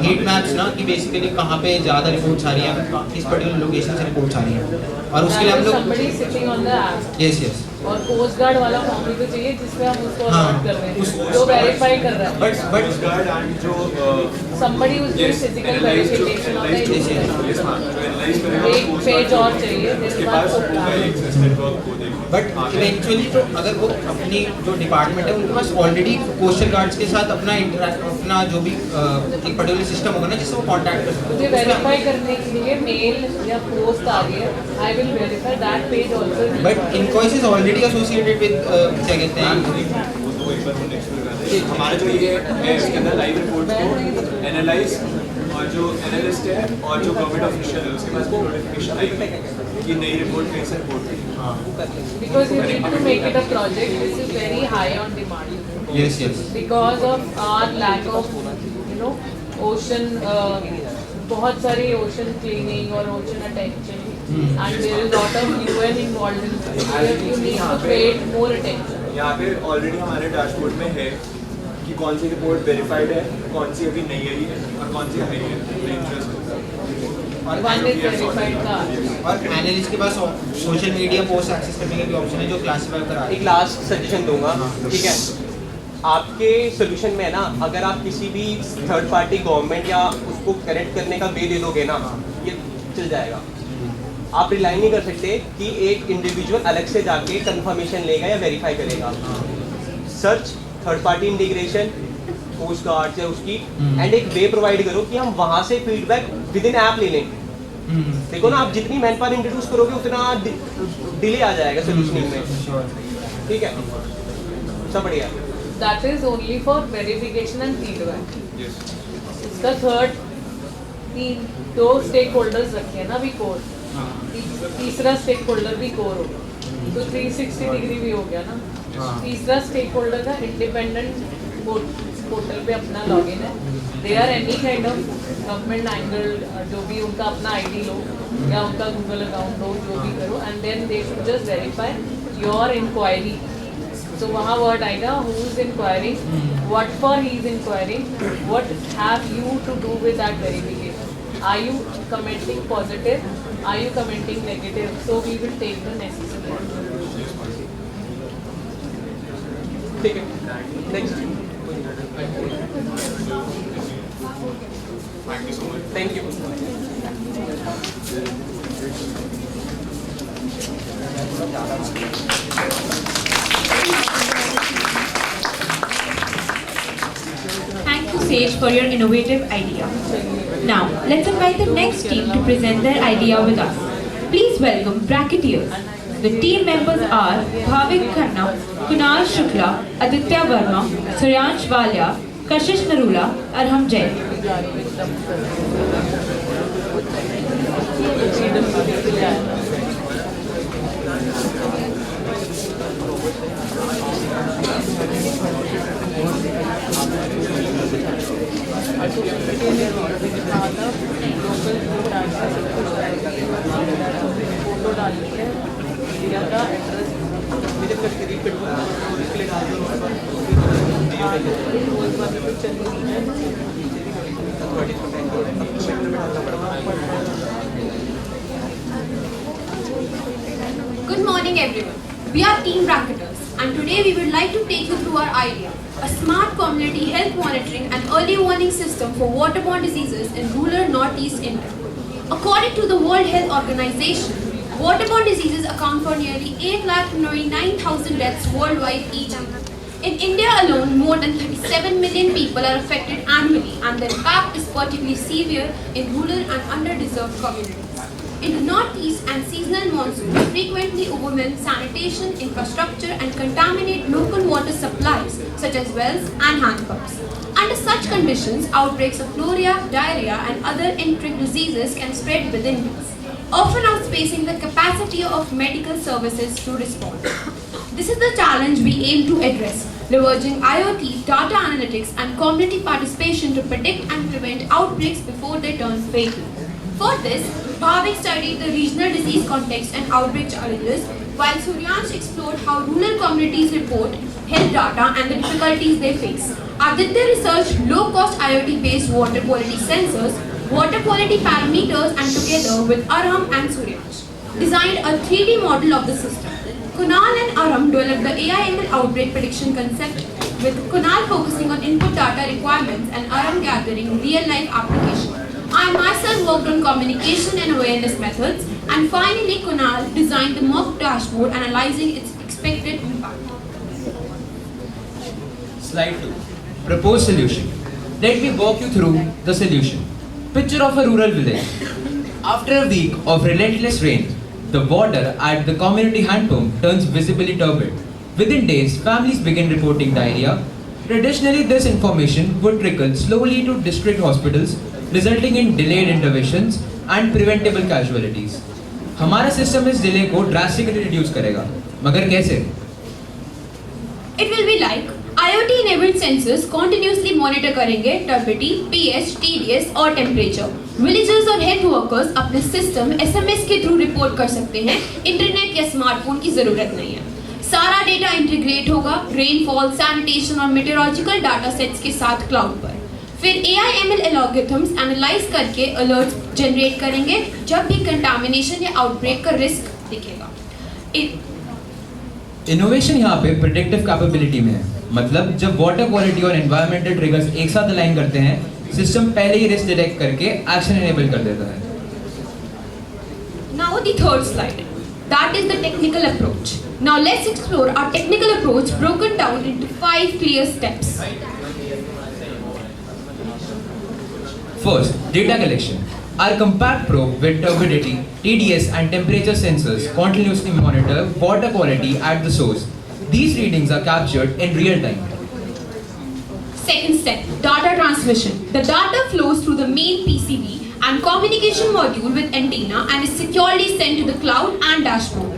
हीट मैप्स ना कि बेसिकली कहाँ पे ज़्यादा रिपोर्ट्स आ रही हैं, किस पर्टिकुलर लोकेशन से रिपोर्ट्स आ रही हैं, और उसके लिए हम लोग somebody sitting on the app yes yes और कोस्ट गार्ड वाला फॉर्म भी तो चाहिए जिसमें हम उसको हाँ, अलॉट कर रहे हैं, जो वेरीफाई कर रहा है। But somebody who's doing physical verification of the एक पेज और चाहिए जिसके बाद बट इवेंचुअली तो अगर वो अपनी जो डिपार्टमेंट है उनके पास ऑलरेडी कोस्टल गार्ड्स के साथ अपना जो भी एक पर्टिकुलर सिस्टम होगा ना जिससे वो कांटेक्ट कर सकते मुझे वेरीफाई करने के लिए मेल या पोस्ट आ रही है, I will verify that page also. But invoice is already associated with क्या कहते हैं हमारा जो ये है इसके अंदर लाइव रिपोर्ट को एनालाइज और जो एनालिस्ट है और जो गवर्नमेंट ऑफिशियल है उसके पास वो नोटिफिकेशन आएगी कि नई रिपोर्ट कहीं से रिपोर्ट करें। Because you need to make it a project which is very high on demand. Yes, yes. Because of our lack of, ocean, बहुत सारी ocean cleaning और ocean attention, and there is lot of UN involved in this. You need to pay more attention. यहाँ पे ऑलरेडी हमारे डैशबोर्ड में है कि कौन सी रिपोर्ट वेरीफाइड है, कौन सी अभी नहीं आई है और कौन सी आई है। और एनालिस्ट के पास सोशल मीडिया पोस्ट एक्सेस करने का भी ऑप्शन है जो क्लासिफाई करा। एक लास्ट सजेशन दूंगा, ठीक है। आपके सोल्यूशन में है ना, अगर आप किसी भी थर्ड पार्टी गवर्नमेंट या उसको कनेक्ट करने का वे दे दोगे ना, ये चल जाएगा। आप रिलाई नहीं कर सकते कि एक इंडिविजुअल अलग से जाके कंफर्मेशन लेगा या वेरीफाई करेगा। Search, third party integration, coast guard या उसकी, एंड एक वे प्रोवाइड करो कि हम वहाँ से फीडबैक विद इन ऐप ले लें। देखो ना, आप जितनी मैन पावर इंट्रोड्यूस करोगे उतना डिले आ जाएगा सोल्यूशनिंग में, ठीक है। सब बढ़िया। That is only for verification and feedback. इसका थर्ड दो स्टेक होल्डर्स रखे हैं ना अभी कोर, तीसरा स्टेक होल्डर भी कोर होगा तो 360 डिग्री भी हो गया ना। तीसरा स्टेक होल्डर का इंडिपेंडेंट पोर्टल पे अपना लॉगिन है, they are any kind of government angle, जो भी उनका अपना आईडी लो या उनका गूगल अकाउंट लो, जो भी करो, and then they should just verify your inquiry. तो वहाँ वर्ड आएगा who is inquiring, what for he is inquiring, what have you to do with that verification, are you commenting positive, are you commenting negative, so we will take the necessary. ठीक है, next. Thank you so much. Thank you. Thank you, Sage, for your innovative idea. Now, let's invite the next team to present their idea with us. Please welcome Bracketeers. The team members are Bhavik Khanna, Kunal Shukla, Aditya Verma, Suryansh Walia, Kashish Narula, Arham Jain. Photo डालनी है, इंडिया का address Good morning everyone. We are Team Bracketers and today we would like to take you through our idea, a smart community health monitoring and early warning system for waterborne diseases in rural northeast India. According to the World Health Organization, waterborne diseases account for nearly 8,29,000 deaths worldwide each year. In India alone, more than 37 million people are affected annually and the impact is particularly severe in rural and underdeserved communities. In the northeast and seasonal monsoons frequently overwhelm sanitation, infrastructure and contaminate local water supplies such as wells and handpumps. Under such conditions, outbreaks of cholera, diarrhea and other enteric diseases can spread within weeks. often outspacing the capacity of medical services to respond. This is the challenge we aim to address, leveraging IoT, data analytics, and community participation to predict and prevent outbreaks before they turn fatal. For this, Bhavik studied the regional disease context and outbreak challenges, while Suryansh explored how rural communities report health data and the difficulties they face. Aditya researched low-cost IoT-based water quality sensors, water quality parameters, and together with Aram and Suryansh, designed a 3D model of the system. Kunal and Aram developed the AI/ML outbreak prediction concept, with Kunal focusing on input data requirements and Aram gathering real-life application. I myself worked on communication and awareness methods, and finally Kunal designed the mock dashboard analyzing its expected impact. Slide 2. Proposed solution. Let me walk you through the solution. Picture of a rural village. After a week of relentless rain, the water at the community hand pump turns visibly turbid. Within days, families begin reporting diarrhea. Traditionally, this information would trickle slowly to district hospitals, resulting in delayed interventions and preventable casualties. हमारा सिस्टम इस डिले को ड्रास्टिकली रिड्यूस करेगा, मगर कैसे? It will be like IoT-enabled sensors continuously monitor करेंगे turbidity, pH, TDS और temperature. Villagers और health workers अपने सिस्टम SMS के थ्रू रिपोर्ट कर सकते हैं, इंटरनेट या स्मार्टफोन की जरूरत नहीं है. सारा डेटा इंटीग्रेट होगा रेनफॉल, सैनिटेशन और मेटेरोलॉजिकल डाटा सेट्स के साथ क्लाउड पर. फिर AI/ML एल्गोरिथम्स एनालाइज करके अलर्ट्स जनरेट करेंगे जब भी कंटामिनेशन या आउटब्रेक का रिस्क दिखेगा. इनोवेशन यहाँ पे प्रेडिक्टिव कैपेबिलिटी में है. मतलब जब वाटर क्वालिटी और एनवायरमेंटल ट्रिगर्स एक साथ अलाइन करते हैं, सिस्टम पहले ही रिस्क डिटेक्ट करके एक्शन एनेबल कर देता है. Now the third slide. That is the technical approach. Now let's explore our technical approach broken down into 5 clear steps. First, data collection. Our compact probe with turbidity, TDS and temperature sensors continuously monitor water quality at the source. These readings are captured in real time. Second step, data transmission. The data flows through the main PCB and communication module with antenna and is securely sent to the cloud and dashboard.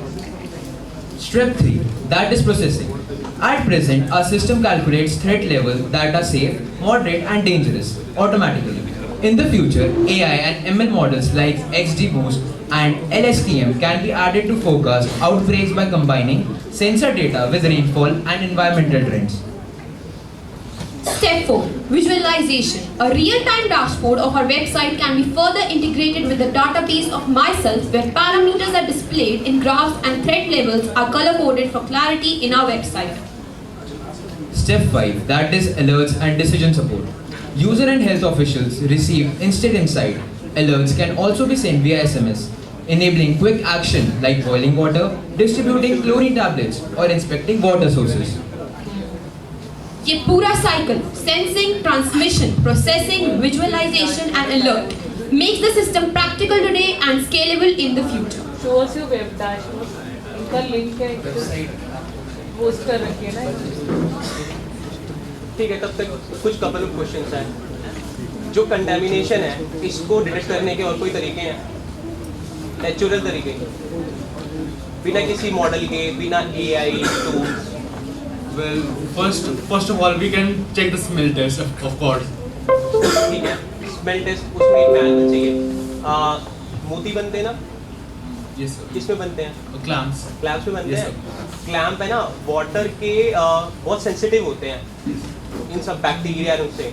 Step 3, that is processing. At present, our system calculates threat levels that are safe, moderate and dangerous automatically. In the future, AI and ML models like XGBoost and LSTM can be added to forecast outbreaks by combining sensor data with rainfall and environmental trends. Step 4, visualization. A real-time dashboard of our website can be further integrated with the database of myself where parameters are displayed in graphs and threat levels are color-coded for clarity in our website. Step 5, that is alerts and decision support. User and health officials receive instant insight. Alerts can also be sent via SMS, enabling quick action like boiling water, distributing chlorine tablets, or inspecting water sources. ये पूरा cycle, sensing, transmission, processing, visualization and alert makes the system practical today and scalable in the future. Show us your web dashboard. इनका link है, post कर रखिए ना. ठीक है, तब तक कुछ कपल ऑफ क्वेश्चंस हैं. जो कंटामिनेशन है, इसको डिटेक्ट करने के और कोई तरीके हैं? नेचुरल तरीके, बिना किसी मॉडल के, बिना AI tools. Well, first of all, we can check the smell test, of course. ठीक है, स्मेल टेस्ट उसमें एक मैनुअल चाहिए. मोती बनते हैं ना? Yes sir. किसमें बनते हैं? Clamps. क्लैम्प्स में बनते Yes, हैं. क्लैम्प है ना, वाटर के बहुत सेंसिटिव होते हैं इन सब बैक्टीरिया से.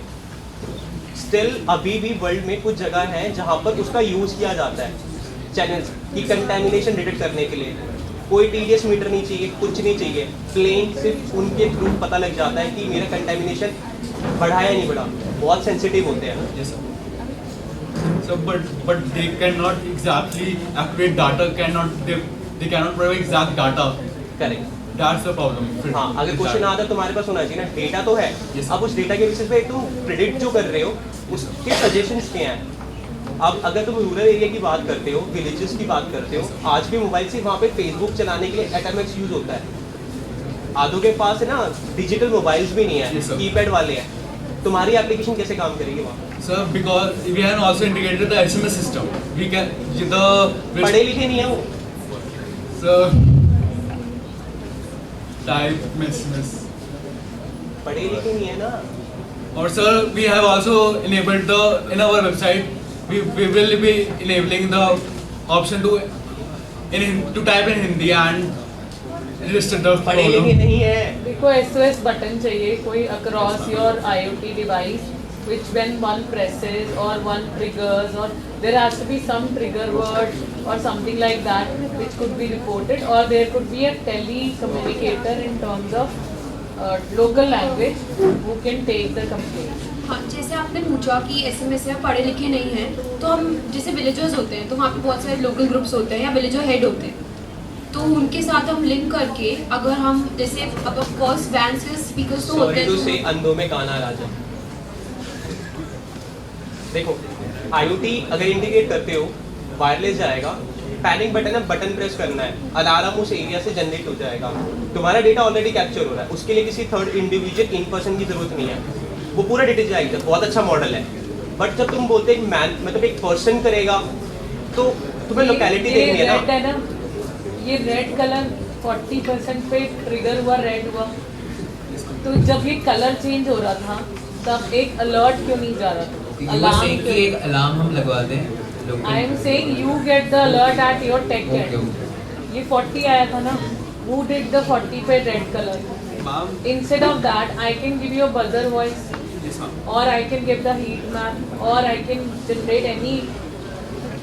स्टिल अभी भी वर्ल्ड में कुछ जगह हैं जहाँ पर उसका यूज़ किया जाता है चैनल्स की कंटेमिनेशन डिटेक्ट करने के लिए. कोई TDS मीटर नहीं चाहिए, कुछ नहीं चाहिए. प्लेन सिर्फ उनके थ्रू पता लग जाता है कि मेरा कंटेमिनेशन बढ़ा या नहीं बढ़ा. बहुत सेंसिटिव होते हैं. Yes sir. So, but they cannot exactly accurate data. They cannot provide exact data. Correct. That's the problem. हाँ, अगर क्वेश्चन आता है तो तुम्हारे पास होना चाहिए ना. डेटा तो है. अब उस डेटा के बेसिस पे तुम प्रिडिक्ट जो कर रहे हो उसके सजेशंस क्या हैं. अब अगर तुम रूरल एरिया की बात करते हो, विलेजेस की बात करते हो, आज भी मोबाइल से वहाँ पे फेसबुक चलाने के लिए एटमएक्स यूज होता है. आधों के पास है ना डिजिटल मोबाइल्स भी नहीं है, कीपैड वाले हैं. तुम्हारी एप्लीकेशन कैसे काम करेगी वहाँ? Sir, because we have also integrated the SMS system. We can पढ़े लिखे नहीं है वो. Sir, type miss. पढ़े लिखे नहीं है ना. Or sir, we have also enabled in our website. We will be enabling the option to type in Hindi and register the पढ़े लिखे नहीं है. देखो SOS बटन चाहिए कोई across your IoT device, which when one presses or one triggers, or there has to be some trigger word or something like that which could be reported, or there could be a telecommunicator in terms of local language who can take the complaint. हाँ, जैसे आपने पूछा कि SMS में पढ़े लिखे नहीं हैं, तो हम जैसे विलेजर्स होते हैं तो वहाँ पे बहुत सारे लोकल ग्रुप्स होते हैं या विलेजर हेड होते हैं, तो उनके साथ हम लिंक करके अगर हम जैसे अब ऑफ कोर्स वैन्स के स्पीकर्स तो होते हैं, Sorry to say, अंधों में काना राजा. देखो IoT अगर इंटीग्रेट करते हो, वायरलेस जाएगा, पैनिक बटन है, बटन प्रेस करना है, अलार्म उस एरिया से जनरेट हो जाएगा, तुम्हारा डेटा ऑलरेडी कैप्चर हो रहा है, उसके लिए किसी थर्ड इंडिविजुअल इन पर्सन की जरूरत नहीं है, वो पूरा डेटा जाएगा. बहुत अच्छा मॉडल है. बट जब तुम बोलते एक मैन मतलब एक पर्सन करेगा, तो तुम्हें लोकेलिटी देखनी है ना. ये रेड कलर 40% पे ट्रिगर हुआ, रेड हुआ, तो जब ये कलर चेंज हो रहा था तब एक अलर्ट क्यों नहीं जा रहा था? एक अलार्म हम लगवा दें. I am saying you get the alert at your tech end. ये 40 आया था ना, who did the 40 पे red colour? Instead of that, I can give you a buzzer voice, or I can give the heat map, or I can generate any.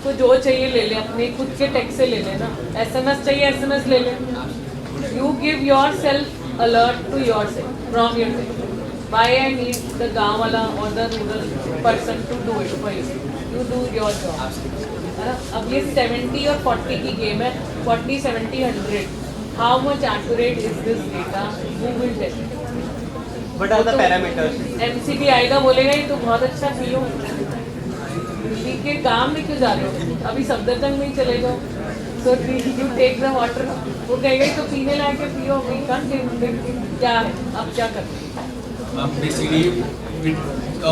तो जो चाहिए ले ले, अपने खुद के टेक्स्ट से ले लेना. SMS चाहिए SMS ले ले. You give yourself alert to yourself from your text. Why I need the गाँव वाला or the rural person to do it for you? You do your job. अब ये 70 और 40 की गेम है. 40, 70, 100. How much accurate is this data? Who will tell? What are the parameters? MCP आएगा बोलेगा ये तो बहुत अच्छा पियो. ठीक है, काम में क्यों जा रहे हो? अभी सफदरजंग में ही चले जाओ. So you take the water. वो कहेगा तो पीने लायक है, पियो. We can't give. क्या है? अब क्या करते हैं? Basically,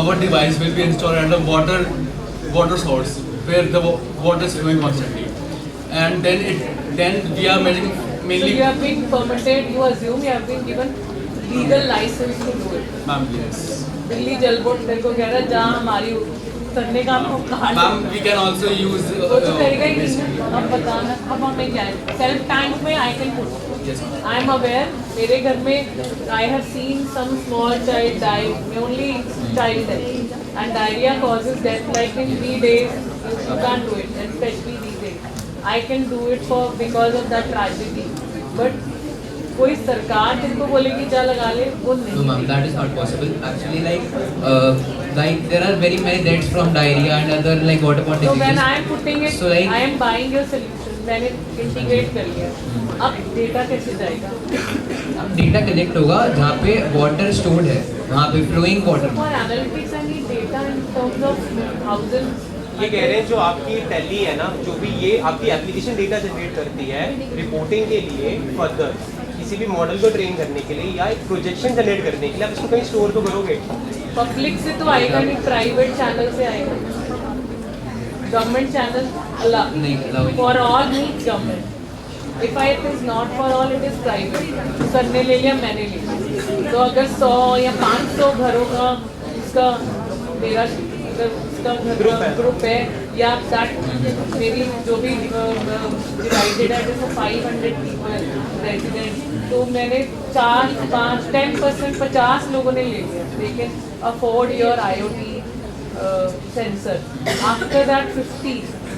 our device will be installed at the water source where the water is flowing constantly, and then we are measuring mainly. So you have been permitted. You assume you have been given legal license to do it. Ma'am, yes. Delhi जल बोर्ड तेरे को कह रहा है जहाँ हमारी करने का हमको कहा. Ma'am, we can also use. वो तो करेगा ही नहीं. अब बताना, अब हमें क्या है? सेल्फ टैंक में I can put. Yes. I am aware. मेरे घर में I have seen some small child die. Only child death. And diarrhea causes death like in 3 days. You can't do it, especially these days. I can do it because of that tragedy. But कोई सरकार जिनको बोलेगी जा लगा ले, वो नहीं. No ma'am, that is not possible. Actually, like there are very many deaths from diarrhea and other like waterborne diseases. So when I am putting it, so like, I am buying your solution. मैंने इंटीग्रेट कर लिया. अब डेटा कैसे जाएगा? अब डेटा कलेक्ट होगा जहाँ पे वाटर स्टोर्ड है, वहाँ पे flowing water. For analytics I need data in terms of thousands. ये कह रहे हैं जो आपकी टैली है ना, जो भी ये आपकी एप्लीकेशन डेटा जनरेट करती है रिपोर्टिंग के लिए, फर्दर किसी भी मॉडल को ट्रेन करने के लिए या एक प्रोजेक्शन जनरेट करने के लिए, आप इसको कहीं स्टोर तो करोगे. पब्लिक से तो आएगा नहीं, प्राइवेट चैनल से आएगा. Government channel allow for all means government. If it is not for all, it is private. Sir ने ले लिया, मैंने ले लिया, तो अगर 100 या 500 घरों का इसका मेरा ग्रुप है या दैट मेरी जो भी डिवाइडेड है जैसे 500 पीपल रेजिडेंट, तो मैंने 10% 50 लोगों ने ले लिया. They can afford your IoT sensor. After that 50,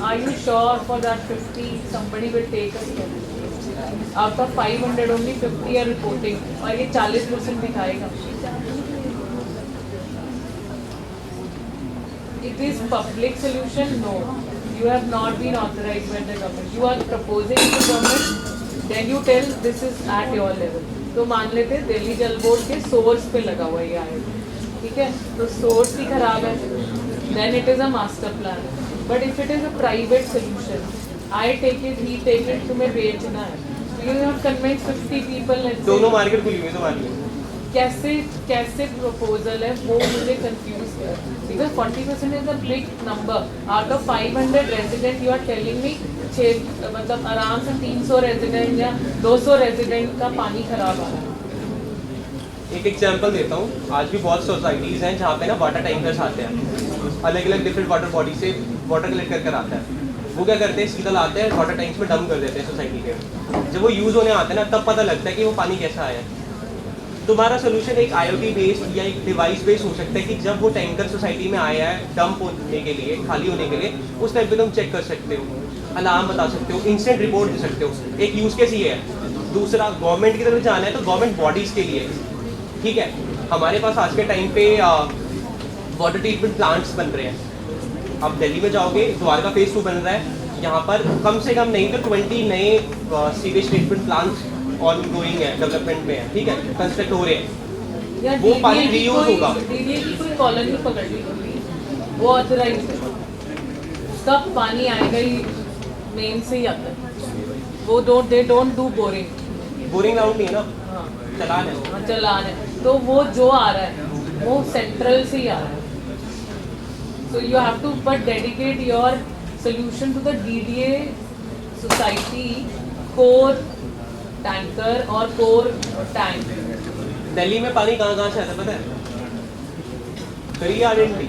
are you sure for that 50 somebody will take a step? Out of 500 only 50 are reporting और ये 40% दिखाएगा. It is public solution? No. You have not been authorized by the government. You are proposing to government, then you tell this is at your level. तो मान लेते हैं दिल्ली जल बोर्ड के सोर्स पे लगा हुआ ये IoT. ठीक है, तो सोर्स ही खराब है, then it is a master plan. But if it is a private solution, I take it, he take it, तुम्हें बेचना है. You have convinced 50 people. दोनों मार्केट खुली हुई है तुम्हारी. कैसे कैसे प्रपोजल है वो मुझे कंफ्यूज कर, because 40% is a big number. Out of 500 resident you are telling me मतलब आराम से 300 रेजिडेंट या 200 रेजिडेंट का पानी खराब आ रहा है. एक एग्जांपल देता हूँ. आज भी बहुत सोसाइटीज़ हैं जहाँ पे ना वाटर टैंकर्स आते हैं, अलग अलग डिफरेंट वाटर बॉडी से वाटर कलेक्ट करके आता है. वो क्या करते हैं, सीधा लाते हैं वाटर टैंक्स में डंप कर देते हैं सोसाइटी के. जब वो यूज़ होने आते हैं ना, तब पता लगता है कि वो पानी कैसा आया है. तुम्हारा सोल्यूशन एक IoT बेस्ड या एक डिवाइस बेस्ड हो सकता है कि जब वो टैंकर सोसाइटी में आया है डंप होने के लिए, खाली होने के लिए, उस टाइम पे तुम चेक कर सकते हो, अलार्म बता सकते हो, इंस्टेंट रिपोर्ट दे सकते हो. एक यूज़ केस ये है. दूसरा, गवर्नमेंट की तरफ जाना है तो गवर्नमेंट बॉडीज़ के लिए, ठीक है, हमारे पास आज के टाइम पे वाटर ट्रीटमेंट प्लांट्स बन रहे हैं. अब दिल्ली में जाओगे, द्वारका फेज 2 बन रहा है. यहाँ पर कम से कम नहीं तो 20 नए sewage treatment plants on going है, डेवलपमेंट में है, ठीक है, कंस्ट्रक्ट हो रहे हैं. वो पानी रीयूज होगा. DDA की कोई कॉलोनी पकड़ ली होगी, वो ऑथराइज है, उसका पानी आएगा ही मेन से ही आता है. वो they don't do boring round नहीं है ना, चलान है. हाँ, चलान है. तो वो जो आ रहा है वो सेंट्रल से ही आ रहा है. So you have to but dedicate your solution to the DDA society core tanker or core tank. Delhi में पानी कहाँ से आता है पता है? करिए आइडेंटिटी.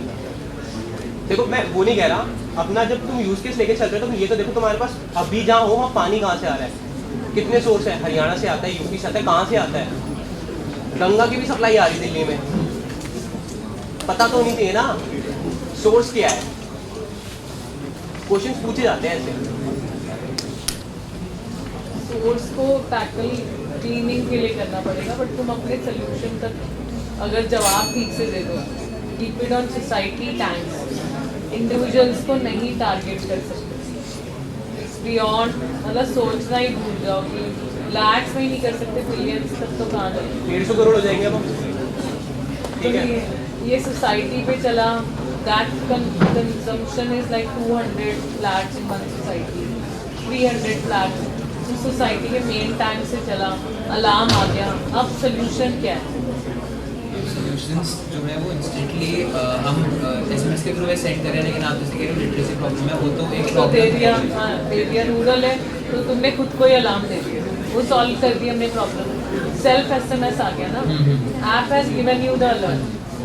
देखो मैं वो नहीं कह रहा, अपना जब तुम यूज केस लेके चल रहे हो तो ये तो देखो तुम्हारे पास अभी जहाँ हो वहाँ पानी कहाँ से आ रहा है, कितने सोर्स है. हरियाणा से आता है, यूपी से आता है, कहाँ से आता है. गंगा की भी सप्लाई आ रही है दिल्ली में, पता तो नहीं चाहिए ना सोर्स क्या है. क्वेश्चंस पूछे जाते हैं ऐसे. सोर्स को टैकल क्लीनिंग के लिए करना पड़ेगा, बट तुम अपने सोल्यूशन तक अगर जवाब ठीक से दे दो. Keep it on society tanks. Individuals को नहीं टारगेट कर सकते. बियॉन्ड मतलब सोचना ही भूल जाओ कि लैक्स में ही नहीं कर सकते, बिलियंस तक तो कहाँ जाए. 150 करोड़ हो जाएंगे अब. ठीक है, ये सोसाइटी पे चला. That consumption is like 200 flats in one society, 300 flats उस सोसाइटी के मेन टैंक से चला. अलार्म आ गया. अब सोल्यूशन क्या है? सॉल्यूशंस जो है वो इंस्टेंटली हम SMS के थ्रू सेंड कर रहे हैं, लेकिन आप जैसे कह रहे हो लिटरेसी प्रॉब्लम है, वो तो एक तो दे दिया. हाँ, दे दिया. रूरल है तो तुमने खुद को ही अलार्म दे दिया, वो सॉल्व कर दिया हमने प्रॉब्लम. सेल्फ SMS आ गया ना, app has given you the alert,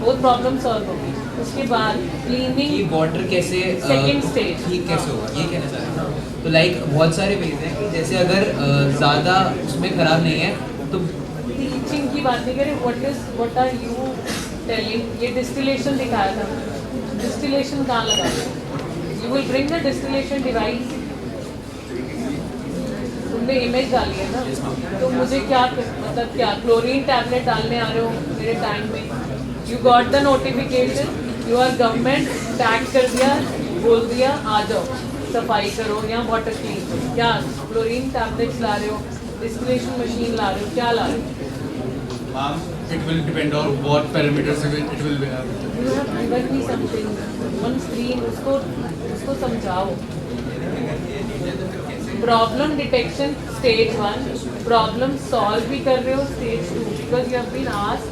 वो प्रॉब्लम सॉल्व होगी. उसके बाद क्लीनिंग वाटर कैसे सेकंड स्टेज ठीक कैसे होगा, ये कहना चाह रहा हूँ. तो लाइक बहुत सारे वेज हैं कि जैसे अगर ज़्यादा उसमें ख़राब नहीं है तो टीचिंग की बात नहीं करें. What are you telling? ये डिस्टिलेशन दिखाया था, डिस्टिलेशन कहाँ लगा? You will bring the distillation device. तुमने इमेज डाली है ना, तो मुझे क्या मतलब क्या क्लोरीन टैबलेट डालने आ रहे हो मेरे टैंक में? You got the notification, your government tag कर दिया, बोल दिया आ जाओ सफाई करो या वाटर क्लीन करो. क्या क्लोरीन टैबलेट्स ला रहे हो, डिस्टिलेशन मशीन ला रहे हो, क्या ला रहे हो? It will depend on what parameters it will be. You have given me something on screen, उसको समझाओ. Problem detection stage 1, problem solve भी कर रहे हो stage 2, because you have been asked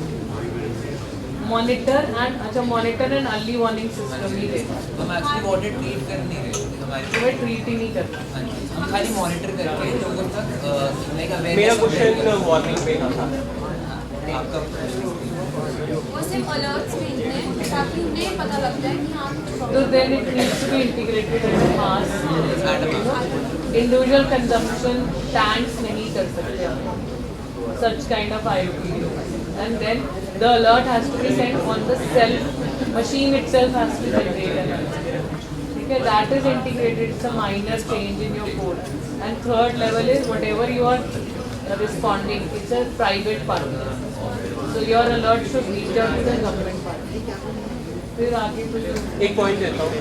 monitor and अच्छा monitor and early warning system ही देगा. हम एक्चुअली वाटर ट्रीट कर नहीं रहे हमारे, तुम्हें ट्रीट ही नहीं करना. हम खाली मॉनिटर करके लोगों तक लाइक अवेयरनेस. मेरा क्वेश्चन वार्निंग पे था. आपका वो सिर्फ अलर्ट्स भेजते हैं ताकि उन्हें पता लग जाए कि हाँ कुछ तो problem then it needs to be integrated into mass. Individual consumption tanks नहीं कर सकते हम. Such kind of IoT. And then the alert has to be sent on the self machine itself has to generate an alert. Okay, that is integrated. It's a minor change in your code. And third level is whatever you are responding, it's a private partner. So your alert should reach out to the government partner. फिर आगे कुछ एक पॉइंट देता हूँ.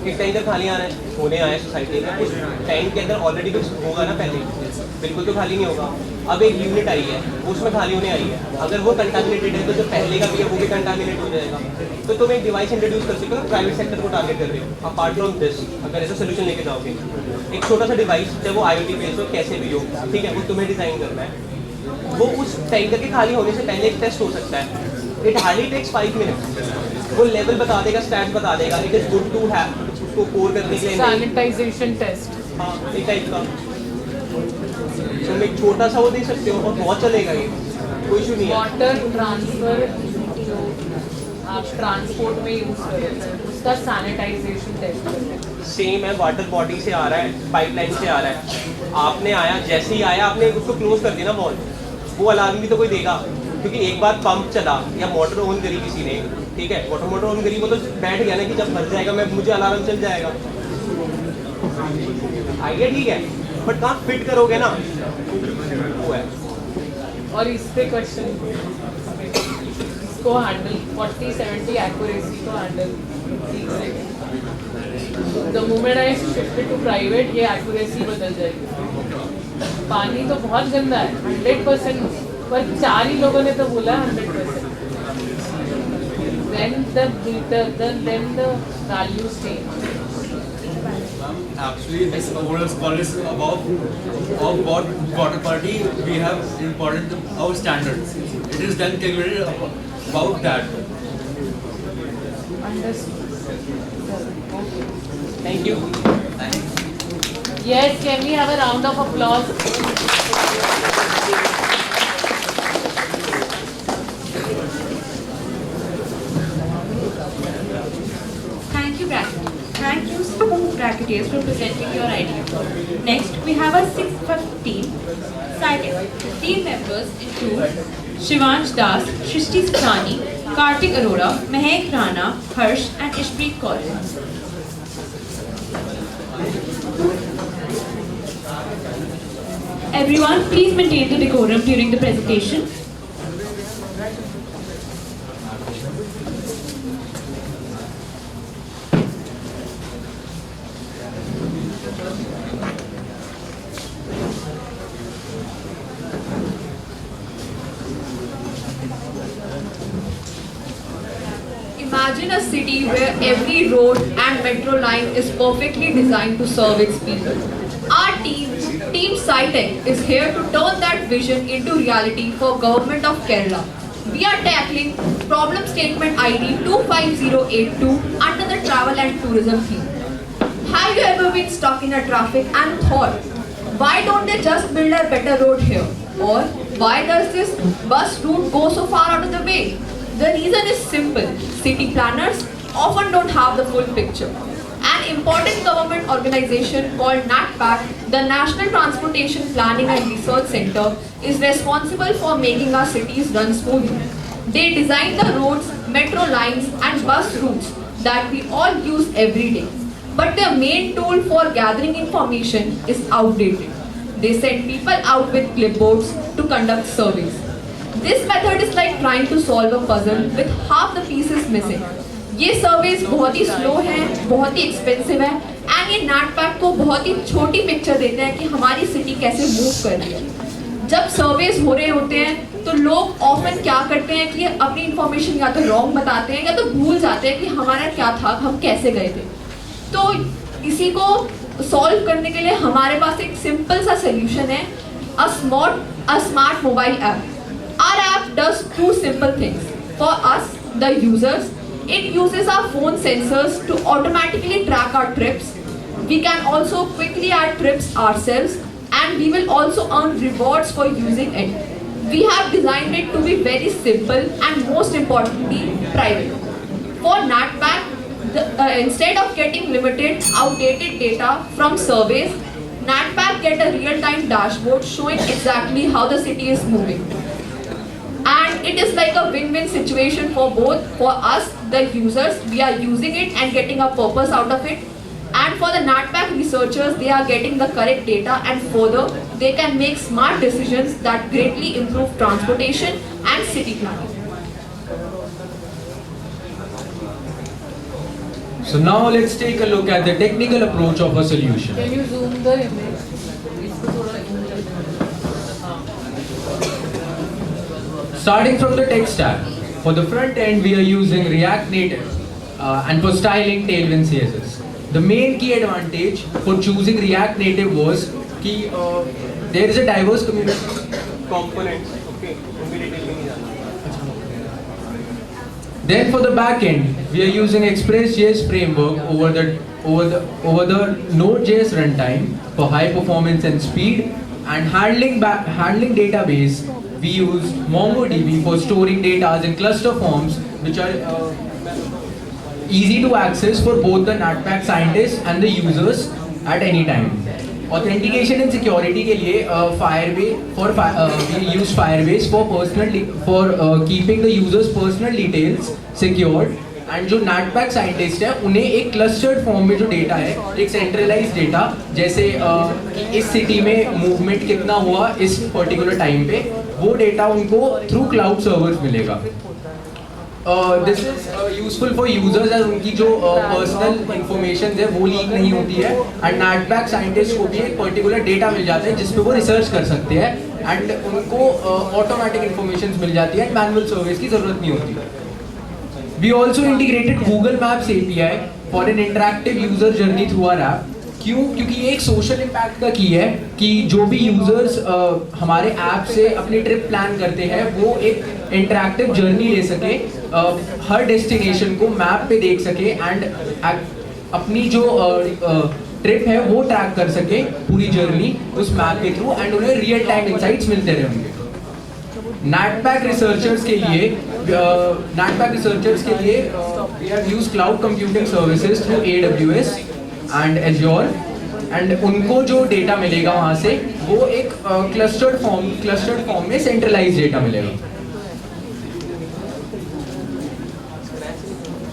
एक टैंकर खाली आना है, होने आया सोसाइटी में, उस टैंक के अंदर ऑलरेडी कुछ होगा ना पहले, बिल्कुल तो खाली नहीं होगा. अब एक यूनिट आई है, उसमें खाली होने आई है. अगर वो कंटामिनेटेड है तो जो पहले का भी है वो भी कंटामिनेट हो जाएगा. तो तुम एक डिवाइस इंट्रोड्यूस कर सकते हो, प्राइवेट सेक्टर को टारगेट कर रहे हो. अपार्ट फ्रॉम दिस, अगर ऐसा सोल्यूशन लेके जाओगे, एक छोटा सा डिवाइस चाहे वो IoT बेस्ड हो कैसे भी हो, ठीक है, वो तुम्हें डिजाइन करना है. वो उस टैंकर के खाली होने से पहले एक टेस्ट हो सकता है. It hardly takes 5 minutes. वो लेवल बता देगा, स्टैट्स बता देगा. It is good to have उसको कोर करने के लिए. Sanitization test. हाँ, एक टाइप का. तुम एक छोटा सा वो दे सकते हो और बहुत चलेगा ये. कोई इशू नहीं है. वाटर ट्रांसफर जो आप ट्रांसपोर्ट में यूज करते हैं उसका सैनिटाइजेशन टेस्ट सेम है. वाटर बॉडी से आ रहा है, पाइपलाइन से आ रहा है. आपने आया, जैसे ही आया आपने उसको क्लोज कर दिया ना वॉल, वो अलार्म भी तो कोई देगा. क्योंकि एक बार पंप चला या मोटर ऑन करी किसी ने, ठीक है, मोटर ऑन करी, वो तो बैठ गया ना कि जब भर जाएगा मुझे अलार्म चल जाएगा. आइडिया ठीक है, बट कहाँ फिट करोगे ना, वो है. और इस पे क्वेश्चन इसको हैंडल 40-70 एक्यूरेसी को handle. The moment I shifted to private ये एक्यूरेसी बदल जाएगी. पानी तो बहुत गंदा है 100%, पर 4 ही लोगों ने तो बोला 100%. Then the values change. Actually, this call is about of what water quality we have important our standards. It is then calculated about that. Thank you. Yes, can we have a round of applause? Thank you, bracketeers, for presenting your idea. Next, we have a 6th team. Second, team members include Shivansh Das, Shrishti Sani, Kartik Arora, Mehek Rana, Harsh, and Ishpreet Kaur. Everyone, please maintain the decorum during the presentation. Imagine a city where every road and metro line is perfectly designed to serve its people. Our team SciTech, is here to turn that vision into reality for Government of Kerala. We are tackling problem statement ID 25082 under the travel and tourism theme. Have you ever been stuck in a traffic and thought, why don't they just build a better road here? Or why does this bus route go so far out of the way? The reason is simple. City planners often don't have the full picture. An important government organization called NATPAC, the National Transportation Planning and Research Center, is responsible for making our cities run smoothly. They design the roads, metro lines and bus routes that we all use every day. But their main tool for gathering information is outdated. They send people out with clipboards to conduct surveys. This method is like trying to solve a puzzle with half the pieces missing. ये सर्वेज बहुत ही स्लो है, बहुत ही एक्सपेंसिव है एंड ये NATPAC को बहुत ही छोटी पिक्चर देते हैं कि हमारी सिटी कैसे मूव कर रही है. जब सर्वेज हो रहे होते हैं तो लोग ऑफन क्या करते हैं कि अपनी इंफॉर्मेशन या तो रॉन्ग बताते हैं या तो भूल जाते हैं कि हमारा क्या था, हम कैसे गए थे. तो इसी को सॉल्व करने के लिए हमारे पास एक सिंपल सा सोल्यूशन है, a smart mobile app. Our app does two simple things. For us, the users, it uses our phone sensors to automatically track our trips. We can also quickly add trips ourselves and we will also earn rewards for using it. We have designed it to be very simple and most importantly, private. For NATPAC, instead of getting limited, outdated data from surveys, NATPAC get a real-time dashboard showing exactly how the city is moving. And it is like a win-win situation for both. For us, the users, we are using it and getting a purpose out of it. And for the NATPAC researchers, they are getting the correct data and further, they can make smart decisions that greatly improve transportation and city planning. So now let's take a look at the technical approach of a solution. Can you zoom the image? Starting from the tech stack, for the front end we are using React Native and for styling Tailwind CSS. The main key advantage for choosing React Native was that there is a diverse community. Components. Then for the backend, we are using Express.js framework over the Node.js runtime for high performance and speed, and handling database. We use MongoDB for storing data in cluster forms, which are easy to access for both the NatPack scientists and the users at any time. Authentication and security के लिए we use Firebase for keeping the users' personal details secured. And जो NatPack scientist है उन्हें एक clustered form में जो data है, एक centralized data, जैसे कि इस city में movement कितना हुआ इस particular time पे, वो data उनको through cloud servers मिलेगा. This is useful for users as उनकी जो personal information है वो लीक नहीं होती है, and NatPack scientist को भी एक particular data मिल जाता है जिस पे वो research कर सकते हैं, and उनको automatic information मिल जाती है, and manual service की ज़रूरत नहीं होती है. We also integrated Google Maps API for an interactive user journey through our app. क्यों? क्योंकि ये एक सोशल इम्पैक्ट का की है कि जो भी यूजर्स हमारे ऐप से अपनी ट्रिप प्लान करते हैं वो एक इंटरैक्टिव जर्नी ले सके, हर डेस्टिनेशन को मैप पे देख सके एंड अपनी जो ट्रिप है वो ट्रैक कर सके पूरी जर्नी उस मैप के थ्रू, एंड उन्हें रियल टाइम इंसाइट्स मिलते रहेंगे. NatPack researchers के लिए we have used cloud computing services through AWS and Azure, and उनको जो डेटा मिलेगा वहाँ से वो एक clustered form में centralized डेटा मिलेगा.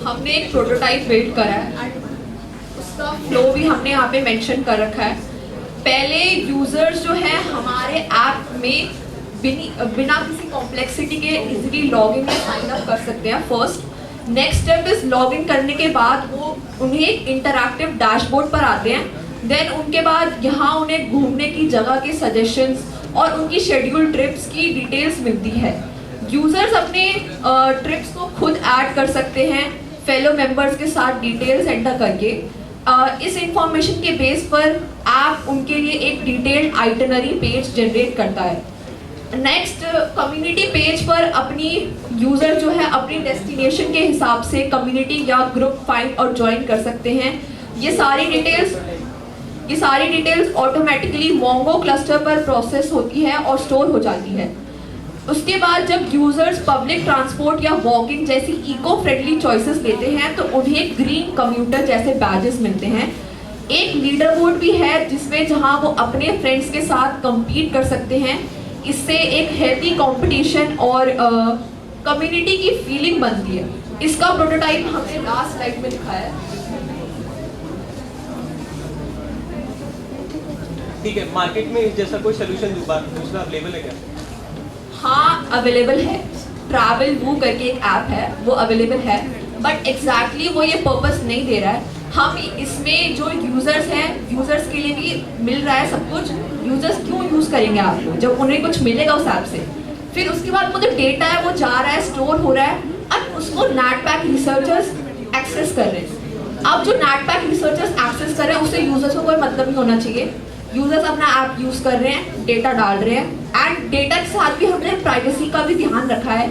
हमने एक प्रोटोटाइप बिल्ड करा है एंड उसका फ्लो भी हमने यहाँ पे मेंशन कर रखा है. पहले यूजर्स जो है हमारे ऐप में बिना किसी कॉम्प्लेक्सिटी के इजीली लॉगिन या साइन अप कर सकते हैं. First next step is login करने के बाद वो उन्हें एक इंटरैक्टिव डैशबोर्ड पर आते हैं. देन उनके बाद यहाँ उन्हें घूमने की जगह के सजेशंस और उनकी शेड्यूल ट्रिप्स की डिटेल्स मिलती है. यूजर्स अपने ट्रिप्स को खुद ऐड कर सकते हैं फेलो मेंबर्स के साथ डिटेल्स एंटर करके. इस इंफॉर्मेशन के बेस पर ऐप उनके लिए एक डिटेल्ड आइटनरी पेज जनरेट करता है. नेक्स्ट कम्युनिटी पेज पर अपनी यूजर जो है अपनी डेस्टिनेशन के हिसाब से कम्युनिटी या ग्रुप फाइंड और ज्वाइन कर सकते हैं. ये सारी डिटेल्स ऑटोमेटिकली मोंगो क्लस्टर पर प्रोसेस होती है और स्टोर हो जाती है. उसके बाद जब यूजर्स पब्लिक ट्रांसपोर्ट या वॉकिंग जैसी इको फ्रेंडली चॉइसेस लेते हैं तो उन्हें ग्रीन कम्यूटर जैसे बैजेस मिलते हैं. एक लीडर बोर्ड भी है जिसमें जहां वो अपने फ्रेंड्स के साथ compete कर सकते हैं. इससे एक हेल्दी कंपटीशन और कम्युनिटी की फीलिंग बनती है. इसका प्रोटोटाइप हमने लास्ट स्लाइड में दिखाया है. ठीक है, मार्केट में जैसा कोई सोल्यूशन दूसरा अवेलेबल है क्या? हाँ अवेलेबल है. ट्रैवल वू करके एक ऐप है वो अवेलेबल है, बट एग्जैक्टली वो ये पर्पस नहीं दे रहा है. हम इसमें जो यूजर्स हैं यूजर्स के लिए भी मिल रहा है सब कुछ. यूजर्स क्यों यूज करेंगे आपको जब उन्हें कुछ मिलेगा उस ऐप से. फिर उसके बाद वो जो डेटा है वो जा रहा है, स्टोर हो रहा है, अब उसको NatPack रिसर्चर्स एक्सेस कर रहे हैं. अब जो NatPack रिसर्चर्स एक्सेस कर रहे हैं उससे यूजर्स को कोई मतलब नहीं होना चाहिए. यूजर्स अपना ऐप यूज कर रहे हैं, डेटा डाल रहे हैं, एंड डेटा के साथ भी हमने प्राइवेसी का भी ध्यान रखा है.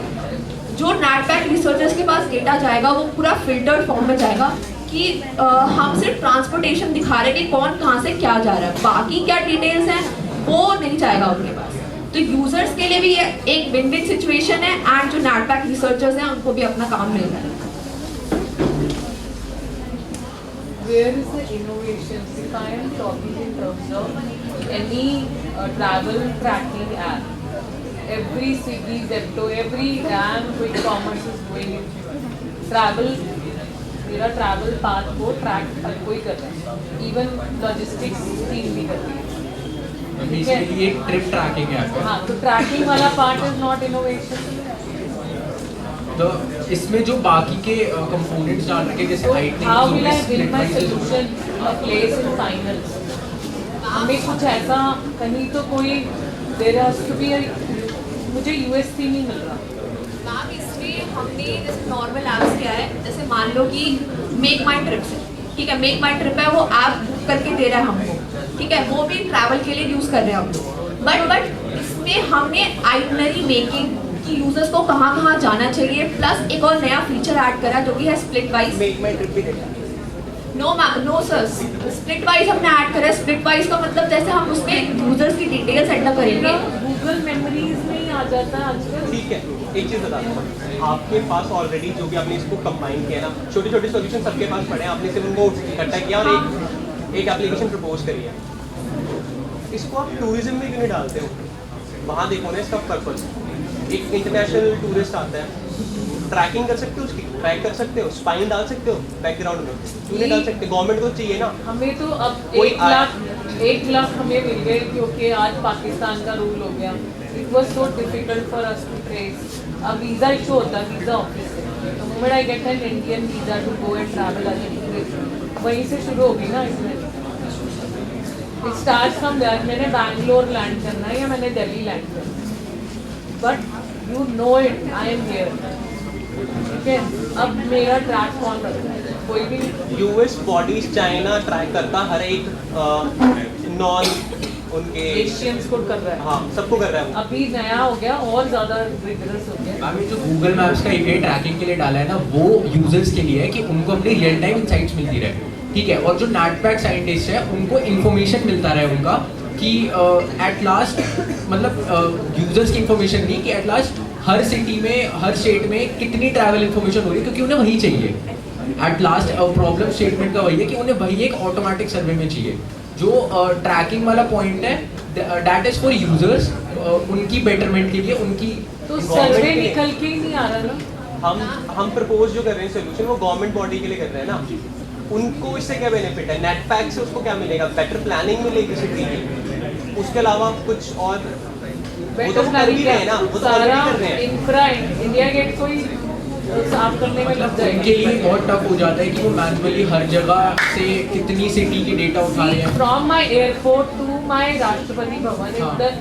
जो NatPack रिसर्चर्स के पास डेटा जाएगा वो पूरा फिल्टर्ड फॉर्म में जाएगा कि हम सिर्फ ट्रांसपोर्टेशन दिखा रहे हैं कि कौन कहाँ से क्या जा रहा है, बाकी क्या डिटेल्स हैं वो नहीं जाएगा उनके पास. तो यूजर्स के लिए भी ये एक विन विन सिचुएशन है, एंड जो NatPack रिसर्चर्स हैं उनको भी अपना काम मिल रहा है. Where is the innovation? If I am talking in terms of any travel tracking app, every Swiggy, Zepto, every damn quick commerce is going into travel. मेरा ट्रैवल पाथ को ट्रैक हर कोई कर रहा है, इवन लॉजिस्टिक्स टीम भी करती है. बेसिकली एक ट्रिप ट्रैकिंग ऐप है. हाँ, तो ट्रैकिंग वाला पार्ट इज नॉट इनोवेशन. तो इसमें जो बाकी के कंपोनेंट्स डाल रखे जैसे how will I build my solution a place in finals. हमें कुछ ऐसा कहीं तो कोई देयर हैज टू बी, मुझे यूएसपी नहीं मिल रहा. मैम इसमें हमने जैसे नॉर्मल ऐप्स क्या है, जैसे मान लो कि मेक माई ट्रिप्स है, ठीक है, मेक माई ट्रिप है वो ऐप बुक करके दे रहा है हमको, ठीक है, वो भी ट्रैवल के लिए यूज़ कर रहे हैं हम लोग. बट इसमें हमने आइटनरी मेकिंग कि यूजर्स को कहाँ कहाँ जाना चाहिए, प्लस एक और नया फीचर ऐड करा जो कि है split wise. No sir, split wise हमने ऐड करा है। स्प्लिट वाइज का मतलब जैसे हम उसमें यूजर्स की डिटेल्स एंटर करेंगे। गूगल मेमोरीज में ही आ जाता है आजकल। ठीक है, एक चीज़ बता दूँ, आपके पास ऑलरेडी जो भी आपने इसको कंबाइन किया ना, छोटे छोटे सॉल्यूशन सबके पास पड़े हैं, आपने सिर्फ उनको इकट्ठा किया और एक एप्लीकेशन प्रपोज करी है। इसको आप टूरिज्म में क्यों नहीं डालते हो? वहाँ देखो ना इसका पर्पज। एक इंटरनेशनल टूरिस्ट आता है, ट्रैकिंग कर सकते हो, उसकी ट्रैक कर सकते हो, स्पाइन डाल सकते हो बैकग्राउंड में, क्यों नहीं डाल सकते? गवर्नमेंट को चाहिए ना। हमें तो अब 1 लाख हमें मिल गए क्योंकि आज पाकिस्तान का रूल हो गया। It was so difficult for us to trace. अब वीज़ा इशू होता है वीज़ा ऑफिस से, तो moment I get an Indian visa to go and travel वहीं से शुरू होगी ना। इसमें इट स्टार्ट्स फ्रॉम दैट, मैंने बैंगलोर लैंड करना है या मैंने दिल्ली लैंड करना है, but you know it, I am here. ठीक है, अब मेरा ट्रैक कौन करता है? कोई भी यूएस बॉडीज, चाइना ट्रैक करता हर एक नॉन उनके एशियंस को कर रहा है। हाँ, सबको कर रहा है। अभी नया हो गया और ज़्यादा रिगरस हो गया। अभी जो गूगल मैप्स का API ट्रैकिंग के लिए डाला है ना, वो यूजर्स के लिए है कि उनको अपनी रियल टाइम इनसाइट्स मिलती रहे। ठीक है, और जो नेटपैक साइंटिस्ट है उनको इन्फॉर्मेशन मिलता रहे उनका कि एट लास्ट मतलब यूजर्स की इन्फॉर्मेशन नहीं, कि एट लास्ट हर सिटी में, हर स्टेट में कितनी ट्रैवल इन्फॉर्मेशन हो रही है, क्योंकि उन्हें वही चाहिए। एट लास्ट प्रॉब्लम स्टेटमेंट का वही है कि उन्हें वही एक ऑटोमेटिक सर्वे में चाहिए। जो ट्रैकिंग वाला पॉइंट है, दैट इज फॉर यूजर्स, उनकी बेटरमेंट के लिए, उनकी तो सर्वे निकल के ही नहीं आ रहा ना। हम प्रपोज जो कर रहे हैं सोल्यूशन, वो गवर्नमेंट बॉडी के लिए कर रहे हैं ना। उनको इससे क्या बेनिफिट है? नेटपैक से उसको क्या मिलेगा? बेटर प्लानिंग मिलेगी सिटी की। उसके अलावा कुछ और वो तो कर भी रहे हैं ना, वो तो ऑलरेडी कर रहे हैं। इंफ्रा इंडिया गेट को ही साफ करने में लग जाएगा। उनके लिए बहुत टफ हो जाता है कि वो मैनुअली हर जगह से कितनी सिटी की डेटा उठा रहे हैं। From my airport to my Rashtrapati Bhavan, इधर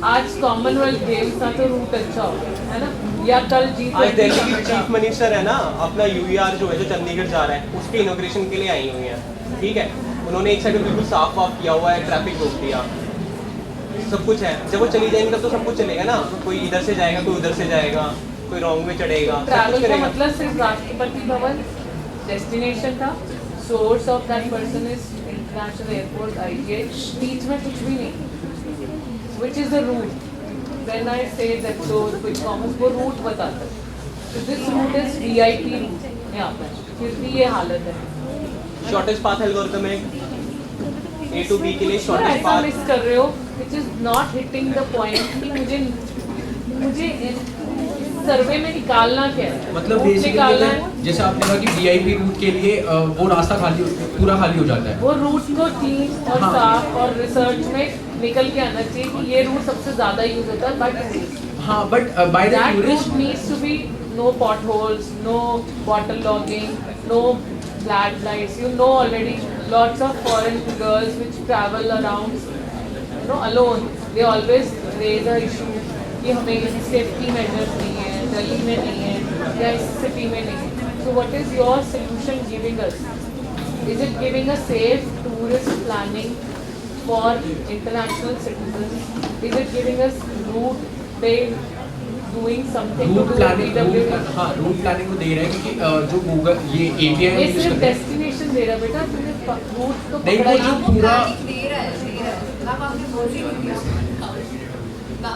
आज कॉमनवेल्थ गेम्स था तो रूट अच्छा हो गया है ना, या कल आज दिल्ली की चीफ मिनिस्टर है ना, अपना UER जो है, जो चंडीगढ़ जा रहा है, उसके इनॉग्रेशन के लिए आई हुई हैं। ठीक है, उन्होंने एक साइड बिल्कुल साफ वाफ किया हुआ है, ट्रैफिक रोक दिया, सब कुछ है। जब वो चली जाएंगी तब तो सब कुछ चलेगा ना। कोई इधर से जाएगा, कोई उधर से जाएगा, कोई रॉन्ग में चढ़ेगा। ट्रैवल का मतलब सिर्फ राष्ट्रपति भवन डेस्टिनेशन था, source of that person is international airport IGH, बीच में कुछ भी नहीं। Which is the route? When I say that so quick commerce, वो रूट बताता है। तो this route is VIP route यहाँ पर, फिर भी ये हालत है। शॉर्टेस्ट पाथ एल्गोरिथम है, A to B के लिए शॉर्टेस्ट ऐसा पाथ। मिस कर रहे हो, which is not hitting the point कि मुझे सर्वे में निकालना क्या है? मतलब रूट निकालना है। बेसिकली जैसे आपने कहा कि VIP रूट के लिए वो रास्ता पूरा खाली हो जाता है। वो रूट को क्लीन और हाँ। साफ और रिसर्च में निकल के आना चाहिए कि ये रूट सबसे ज्यादा यूज होता है, बट हाँ, but by the that tourist route needs to be no potholes, no water logging, no black lights. You know already lots of foreign girls which travel around, alone. They always raise a issue कि हमें सेफ्टी मेजर्स नहीं है, दिल्ली में नहीं है या इस सिटी में नहीं है। So what is your solution giving us? Is it giving a safe tourist planning for international citizens? Is it giving us route based doing something to route do planning, with हाँ रूट प्लानिंग को दे रहा है, क्योंकि जो गूगल ये API ये यूज सिर्फ करते हैं। डेस्टिनेशन दे रहा है बेटा, तुमने रूट तो नहीं, पकड़ा वो ही जो नहीं। पूरा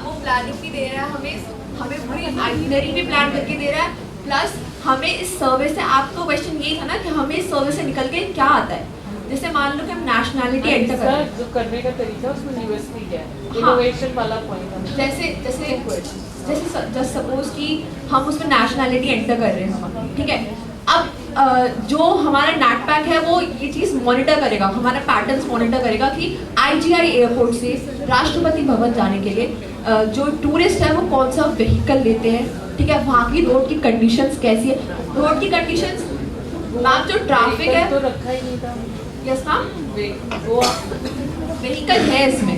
वो प्लानिंग भी दे रहा है हमें पूरी आइटनरी भी प्लान करके दे रहा है, प्लस हमें इस सर्वे से, आपको क्वेश्चन यही था ना कि हमें इस सर्वे से निकल के क्या आता है। जैसे मान लो कि हम नेशनैलिटी एंटर कर रहे हैं, जो करने का तरीका उसमें USP क्या है, हाँ। इनोवेशन वाला पॉइंट। जैसे सपोज कि हम उसमें नेशनैलिटी एंटर कर रहे हैं, ठीक है। अब जो हमारा नेटपैक है वो ये चीज़ मॉनिटर करेगा, हमारा पैटर्न्स मॉनिटर करेगा कि IGI एयरपोर्ट से राष्ट्रपति भवन जाने के लिए जो टूरिस्ट है वो कौन सा व्हीकल लेते हैं, ठीक है। वहाँ की रोड की कंडीशंस कैसी है, रोड की कंडीशंस, मैम जो ट्रैफिक है तो रखा ही नहीं था। यस मैम, वो व्हीकल है इसमें।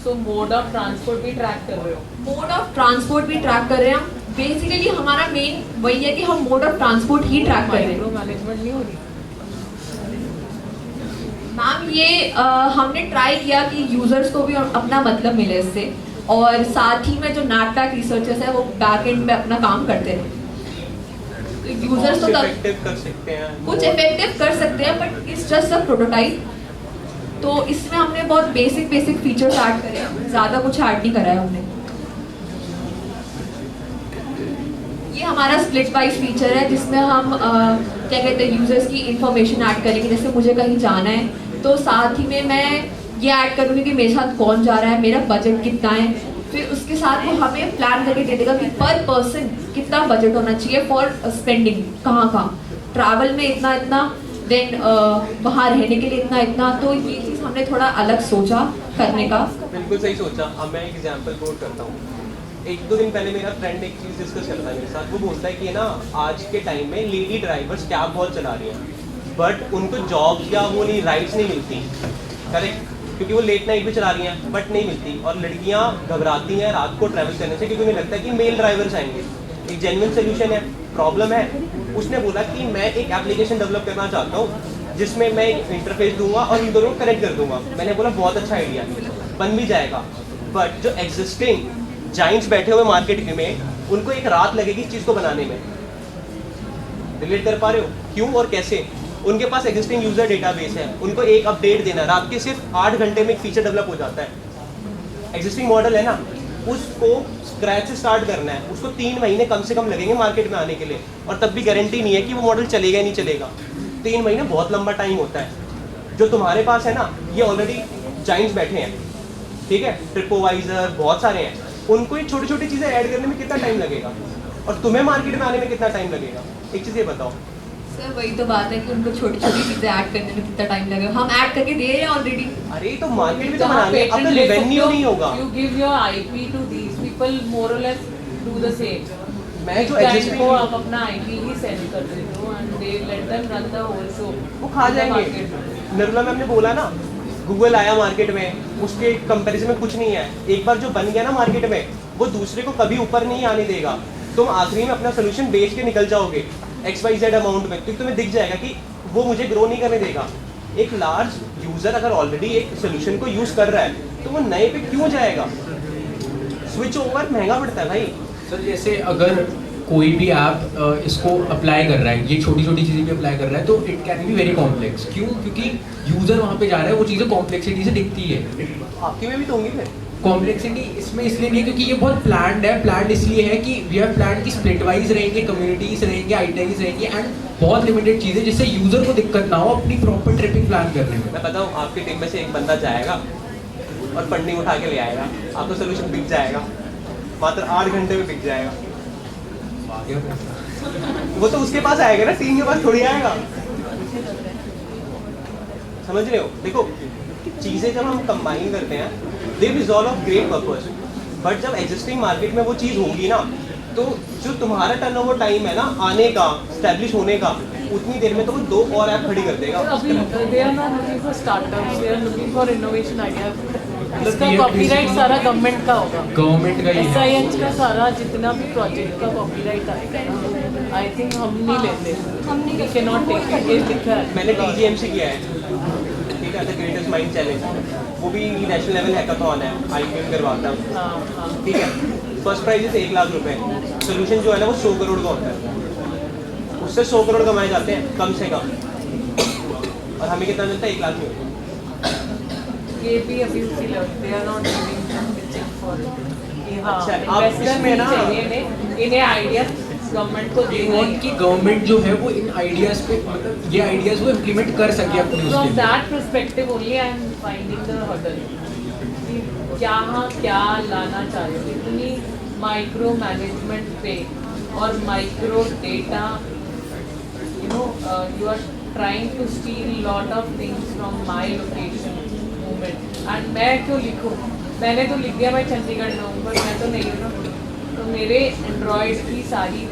सो मोड ऑफ ट्रांसपोर्ट भी ट्रैक कर रहे हो? मोड ऑफ ट्रांसपोर्ट भी ट्रैक कर रहे हैं हम। बेसिकली हमारा मेन वही है कि हम mode of transport he track कर रहे हैं। मैनेजमेंट नहीं हो रही। मैम ये हमने ट्राई किया कि यूजर्स को भी अपना मतलब मिले इससे, और साथ ही में जो नाटक रिसर्चर्स है वो बैक एंड में अपना काम करते रहे। यूजर्स तो तब इफेक्टिव कर सकते हैं, कुछ इफेक्टिव कर सकते हैं, but it's just a prototype. तो इसमें हमने बहुत बेसिक फीचर्स ऐड करे हैं, ज़्यादा कुछ ऐड नहीं करा है हमने। ये हमारा स्प्लिट वाइज फीचर है जिसमें हम क्या कहते हैं यूजर्स की इंफॉर्मेशन ऐड करेंगे। जैसे मुझे कहीं जाना है तो साथ ही में मैं ये ऐड करूँगी कि मेरे साथ कौन जा रहा है, मेरा बजट कितना है, फिर उसके साथ वो हमें प्लान करके दे देगा कि पर पर्सन कितना बजट होना चाहिए फॉर स्पेंडिंग, कहाँ ट्रैवल में इतना, देन वहाँ रहने के लिए इतना। तो ये चीज़ हमने थोड़ा अलग सोचा करने का। बिल्कुल सही सोचा। अब मैं एक एग्जांपल कोट करता हूँ। 1-2 दिन पहले मेरा फ्रेंड एक चीज़ डिस्कस करता है मेरे साथ। वो बोलता है कि ना आज के टाइम में लेडी ड्राइवर्स कैब बहुत चला रही हैं, बट उनको जॉब या वो नहीं राइट्स नहीं मिलती, करेक्ट, क्योंकि वो लेट नाइट भी चला रही हैं बट नहीं मिलती। और लड़कियाँ घबराती हैं रात को ट्रैवल करने से क्योंकि उन्हें लगता है कि मेल ड्राइवर्स आएंगे। एक जेन्युइन सोल्यूशन है, प्रॉब्लम है। उसने बोला कि मैं एक एप्लीकेशन डेवलप करना चाहता हूँ जिसमें मैं इंटरफेस दूंगा और इन दोनों को कनेक्ट कर दूंगा। मैंने बोला बहुत अच्छा आइडिया, बन भी जाएगा, बट जो एग्जिस्टिंग जाइंट्स बैठे हुए मार्केट में उनको एक रात लगेगी इस चीज़ को बनाने में। रिलेट कर पा रहे हो क्यों और कैसे? उनके पास एग्जिस्टिंग यूजर डेटाबेस है, उनको एक अपडेट देना, रात के सिर्फ 8 घंटे में एक फीचर डेवलप हो जाता है। एग्जिस्टिंग मॉडल है ना, उसको स्क्रैच से स्टार्ट करना है, उसको 3 महीने कम से कम लगेंगे मार्केट में आने के लिए, और तब भी गारंटी नहीं है कि वो मॉडल चलेगा ही नहीं चलेगा। 3 महीने बहुत लंबा टाइम होता है। जो तुम्हारे पास है ना, ये ऑलरेडी जाइंट्स बैठे हैं, ठीक है, ट्रिपोवाइजर बहुत सारे हैं, उनको ये छोटी छोटी चीज़ें ऐड करने में कितना टाइम लगेगा और तुम्हें मार्केट में आने में कितना टाइम लगेगा? एक चीज़ ये बताओ। सर वही तो बात है कि उनको छोटी छोटी चीज़ें ऐड करने में कितना टाइम लगेगा। हम ऐड करके दे रहे हैं ऑलरेडी। अरे तो मार्केट में तो बनाने, अब तो रेवेन्यू नहीं होगा। You give your IP to these people, more or less do the same. मैं जो एग्जिस्टिंग को आप अपना IP ही सेंड कर देते हो and they let them run the whole show. वो खा जाएंगे। निर्मला मैम ने बोला ना, गूगल आया मार्केट में, उसके कंपैरिजन में कुछ नहीं है। एक बार जो बन गया ना मार्केट में, वो दूसरे को कभी ऊपर नहीं आने देगा। तुम आखिरी में अपना सोल्यूशन बेच के निकल जाओगे XYZ अमाउंट में, क्योंकि तुम्हें दिख जाएगा कि वो मुझे ग्रो नहीं करने देगा। एक लार्ज यूजर अगर ऑलरेडी एक सोल्यूशन को यूज कर रहा है तो वो नए पे क्यों जाएगा? स्विच ओवर महंगा पड़ता है भाई। सर जैसे अगर कोई भी ऐप इसको अप्लाई कर रहा है, ये छोटी छोटी चीज़ें भी अप्लाई कर रहा है, तो it can be very complex. क्यों? क्योंकि यूज़र वहाँ पे जा रहा है, वो चीज़ें कॉम्प्लेक्सिटी से दिखती है। आपके में भी तो होंगी फिर कॉम्प्लेक्सिटी इसमें इसलिए नहीं है क्योंकि ये बहुत प्लान्ड है। प्लान्ड इसलिए है कि वी हैव प्लान्ड की स्प्लिट वाइज रहेंगे, कम्युनिटीज रहेंगे, आइटम्स रहेंगे, एंड बहुत लिमिटेड चीज़ें जिससे यूज़र को दिक्कत ना हो अपनी प्रॉपर ट्रिपिंग प्लान करने में। मैं बताऊँ, आपकी टीम में से एक बंदा जाएगा और फंडिंग उठा के ले आएगा, आपका सोल्यूशन बिक जाएगा, मात्र 8 घंटे में बिक जाएगा। वो तो उसके पास आएगा ना, टीम के पास थोड़ी आएगा। समझ रहे हो? देखो चीज़ें जब हम कंबाइन करते हैं the resolve of great purpose, but जब एग्जिस्टिंग मार्केट में वो चीज़ होगी ना, तो जो तुम्हारा टर्नओवर टाइम है ना आने का, स्टैब्लिश होने का, उतनी देर में तो वो 2 और ऐप खड़ी कर देगा। अभी they are not looking for startups, they are looking for innovation ideas. इसका कॉपीराइट सारा गवर्नमेंट का होगा, गवर्नमेंट का ही है। SIH का सारा जितना भी प्रोजेक्ट का कॉपीराइट आएगा, आई थिंक हम नहीं लेते, we cannot take it, ये लिखा है। मैंने TGMC किया है, ठीक है, द ग्रेटेस्ट माइंड चैलेंज, वो भी नेशनल लेवल हैकाथॉन है, IPM करवाता हूँ, ठीक है। फर्स्ट प्राइज 1 लाख रुपए, सोल्यूशन जो है ना वो 100 करोड़ का होता है, उससे 100 करोड़ कमाए जाते हैं कम से कम, और हमें कितना मिलता है? 1 लाख में। ये भी अभी उसी level, they are not giving pitching for it। हाँ, अच्छा, आप investors इसमें ना इन्हें आइडिया गवर्नमेंट को देना ही है। कि गवर्नमेंट जो है वो इन आइडियाज पे, मतलब ये आइडियाज वो इम्प्लीमेंट कर सके अपने उसके From लिए। that perspective only I am finding the hurdle। क्या लाना चाहिए? इतनी माइक्रो मैनेजमेंट पे और micro data, you are trying to steal lot of things from my location movement, and मैं क्यों लिखूँ? मैंने तो लिख दिया मैं चंडीगढ़ में हूँ, पर मैं तो नहीं हूँ ना, तो मेरे एंड्रॉयड की सारी,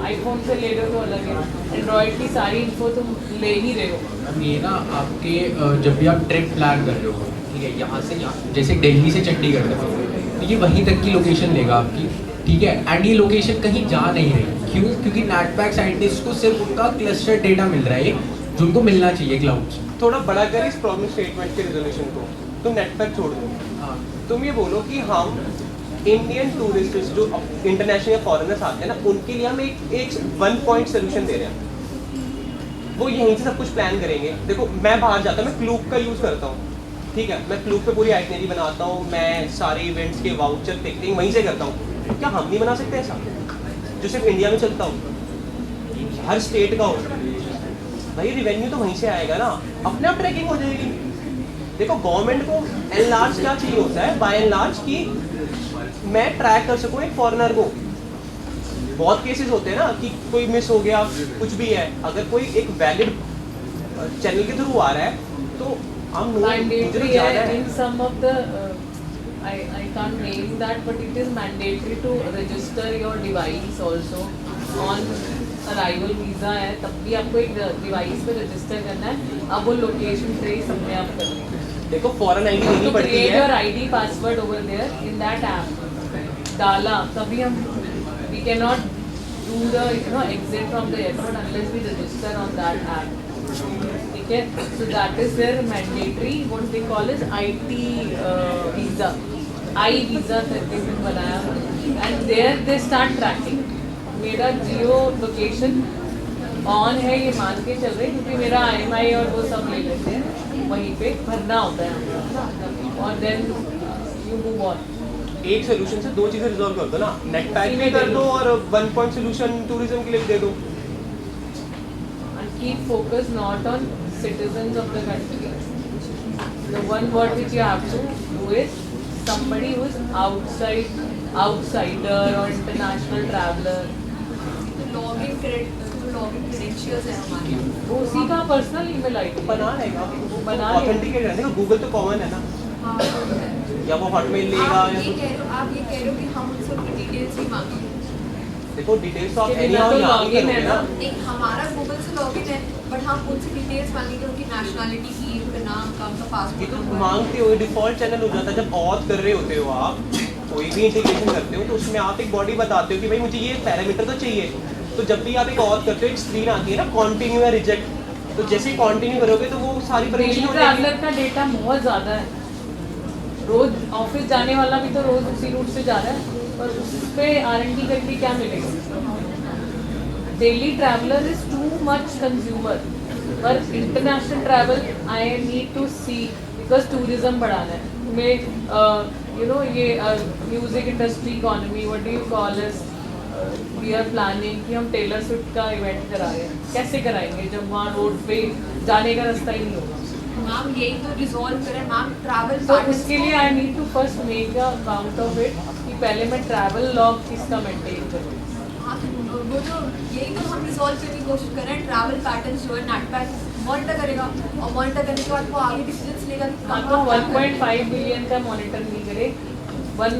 आईफोन से ले रहे हो तो अलग है, एंड्रॉयड की सारी इन्फो तुम ले ही रहे हो। अब ये ना आपके जब भी आप ट्रिप प्लान कर रहे हो, ठीक है, यहाँ से यहाँ, जैसे दिल्ली से चंडीगढ़ तक, तो ये वहीं तक की लोकेशन लेगा आपकी, ठीक है, एंड ये लोकेशन कहीं जा नहीं रही। क्यों? क्योंकि नेटपैक साइंटिस्ट को सिर्फ उनका क्लस्टर डेटा मिल रहा है, जो उनको मिलना चाहिए क्लाउड से। थोड़ा बड़ा कर इस प्रॉब्लम स्टेटमेंट के रिजोल्यूशन को, तुम नेटवर्क छोड़ दो। तुम ये बोलो कि हम इंडियन टूरिस्ट जो इंटरनेशनल फॉरेनर्स आते हैं ना, उनके लिए हम एक 1 पॉइंट सोल्यूशन दे रहे हैं। वो यहीं से सब कुछ प्लान करेंगे। देखो मैं बाहर जाता हूँ, मैं क्लूक का यूज़ करता हूँ, ठीक है, मैं क्लूक पे पूरी आइटनरी बनाता हूँ, मैं सारे इवेंट्स के वाउचर टिकटिंग वहीं से करता हूँ। क्या हम नहीं बना सकते ऐसा जो सिर्फ इंडिया में चलता हूँ, हर स्टेट का हो? भाई रिवेन्यू तो वहीं से आएगा ना, अपने आप ट्रैकिंग हो जाएगी। देखो गवर्नमेंट को एन लार्ज क्या चाहिए होता है, बाय एन लार्ज कि मैं ट्रैक कर सकूँ एक फॉरेनर को। बहुत केसेस होते हैं ना कि कोई मिस हो गया, कुछ भी है, अगर कोई एक वैलिड चैनल के थ्रू आ रहा है तो हम mandatory in some of the I can't name that, but it is mandatory to register your device also on arrival visa है, तब भी आपको एक डिवाइस पे रजिस्टर करना है। अब वो लोकेशन ट्रेस अपने आप कर लेंगे। देखो फॉरेन आईडी लेनी पड़ती है, create your ID password over there in that app डाला, तभी हम we cannot do the exit from the airport unless we register on that app, ठीक है? So that is their mandatory what they call is IT visa, I visa करके बनाया, and there they start tracking। मेरा जियो लोकेशन ऑन है ये मान के चल रही, क्योंकि मेरा IMI और वो सब ले लेते हैं, वहीं पे भरना होता है और देन यू मूव ऑन। एक सोल्यूशन से दो चीजें रिजॉल्व कर दो ना, नेट पैक भी कर दो और 1 पॉइंट सोल्यूशन टूरिज्म के लिए दे दो। And keep focus not on citizens of the country. The one word which you have to do is somebody who is outsider or international traveler. Login credentials है हमारे, वो उसी का पर्सनल ईमेल आईडी बना लेगा, वो बना ऑथेंटिकेट है। देखो गूगल तो कॉमन है ना, या वो हॉटमेल लेगा। आप ये कह रहे हो कि हम उनसे अपनी डिटेल्स भी मांगेंगे। देखो डिटेल्स तो आप एनी हाउ यहाँ भी करोगे ना। एक हमारा गूगल से लॉगिन है, बट हम उनसे डिटेल्स मांगेंगे, उनकी नेशनलिटी की, उनका नाम का, उनका ये पासपोर्ट। तो मांगते हो, डिफॉल्ट चैनल हो जाता है। जब ऑथ कर रहे होते हो आप, कोई भी इंटीग्रेशन करते हो तो उसमें आप एक बॉडी बताते हो कि भाई मुझे ये पैरामीटर तो चाहिए। तो जब भी आप एक ऑथ करते हो एक स्क्रीन आती है ना, कंटिन्यू या रिजेक्ट, तो जैसे ही कंटिन्यू करोगे तो वो सारी परमिशन हो जाएगी। ट्रैवलर का डेटा बहुत ज़्यादा है, रोज ऑफिस जाने वाला भी तो रोज उसी रूट से जा रहा है, पर उस पर R&D करके क्या मिलेगा? Daily traveller is too much consumer, पर international travel I need to see because tourism बढ़ाना है। तुम्हें ये music industry economy what do you call is, we are planning कि हम टेलर स्विफ्ट का इवेंट करा रहे हैं। कैसे कराएंगे जब वहाँ रोड पे जाने का रास्ता ही नहीं होगा? मैम यही तो रिजॉल्व करें मैम, ट्रैवल। तो उसके लिए I need to first make a count of it कि पहले मैं ट्रैवल लॉग किसका मेंटेन करूँ। हाँ तो वो तो यही तो हम रिजॉल्व करने की कोशिश कर रहे हैं। ट्रैवल पैटर्न्स जो है नेटपैक मॉनिटर करेगा, और मॉनिटर करने के बाद वो आगे डिसीजंस लेगा कि हाँ तो 1.5 बिलियन का मॉनिटर नहीं करे, 1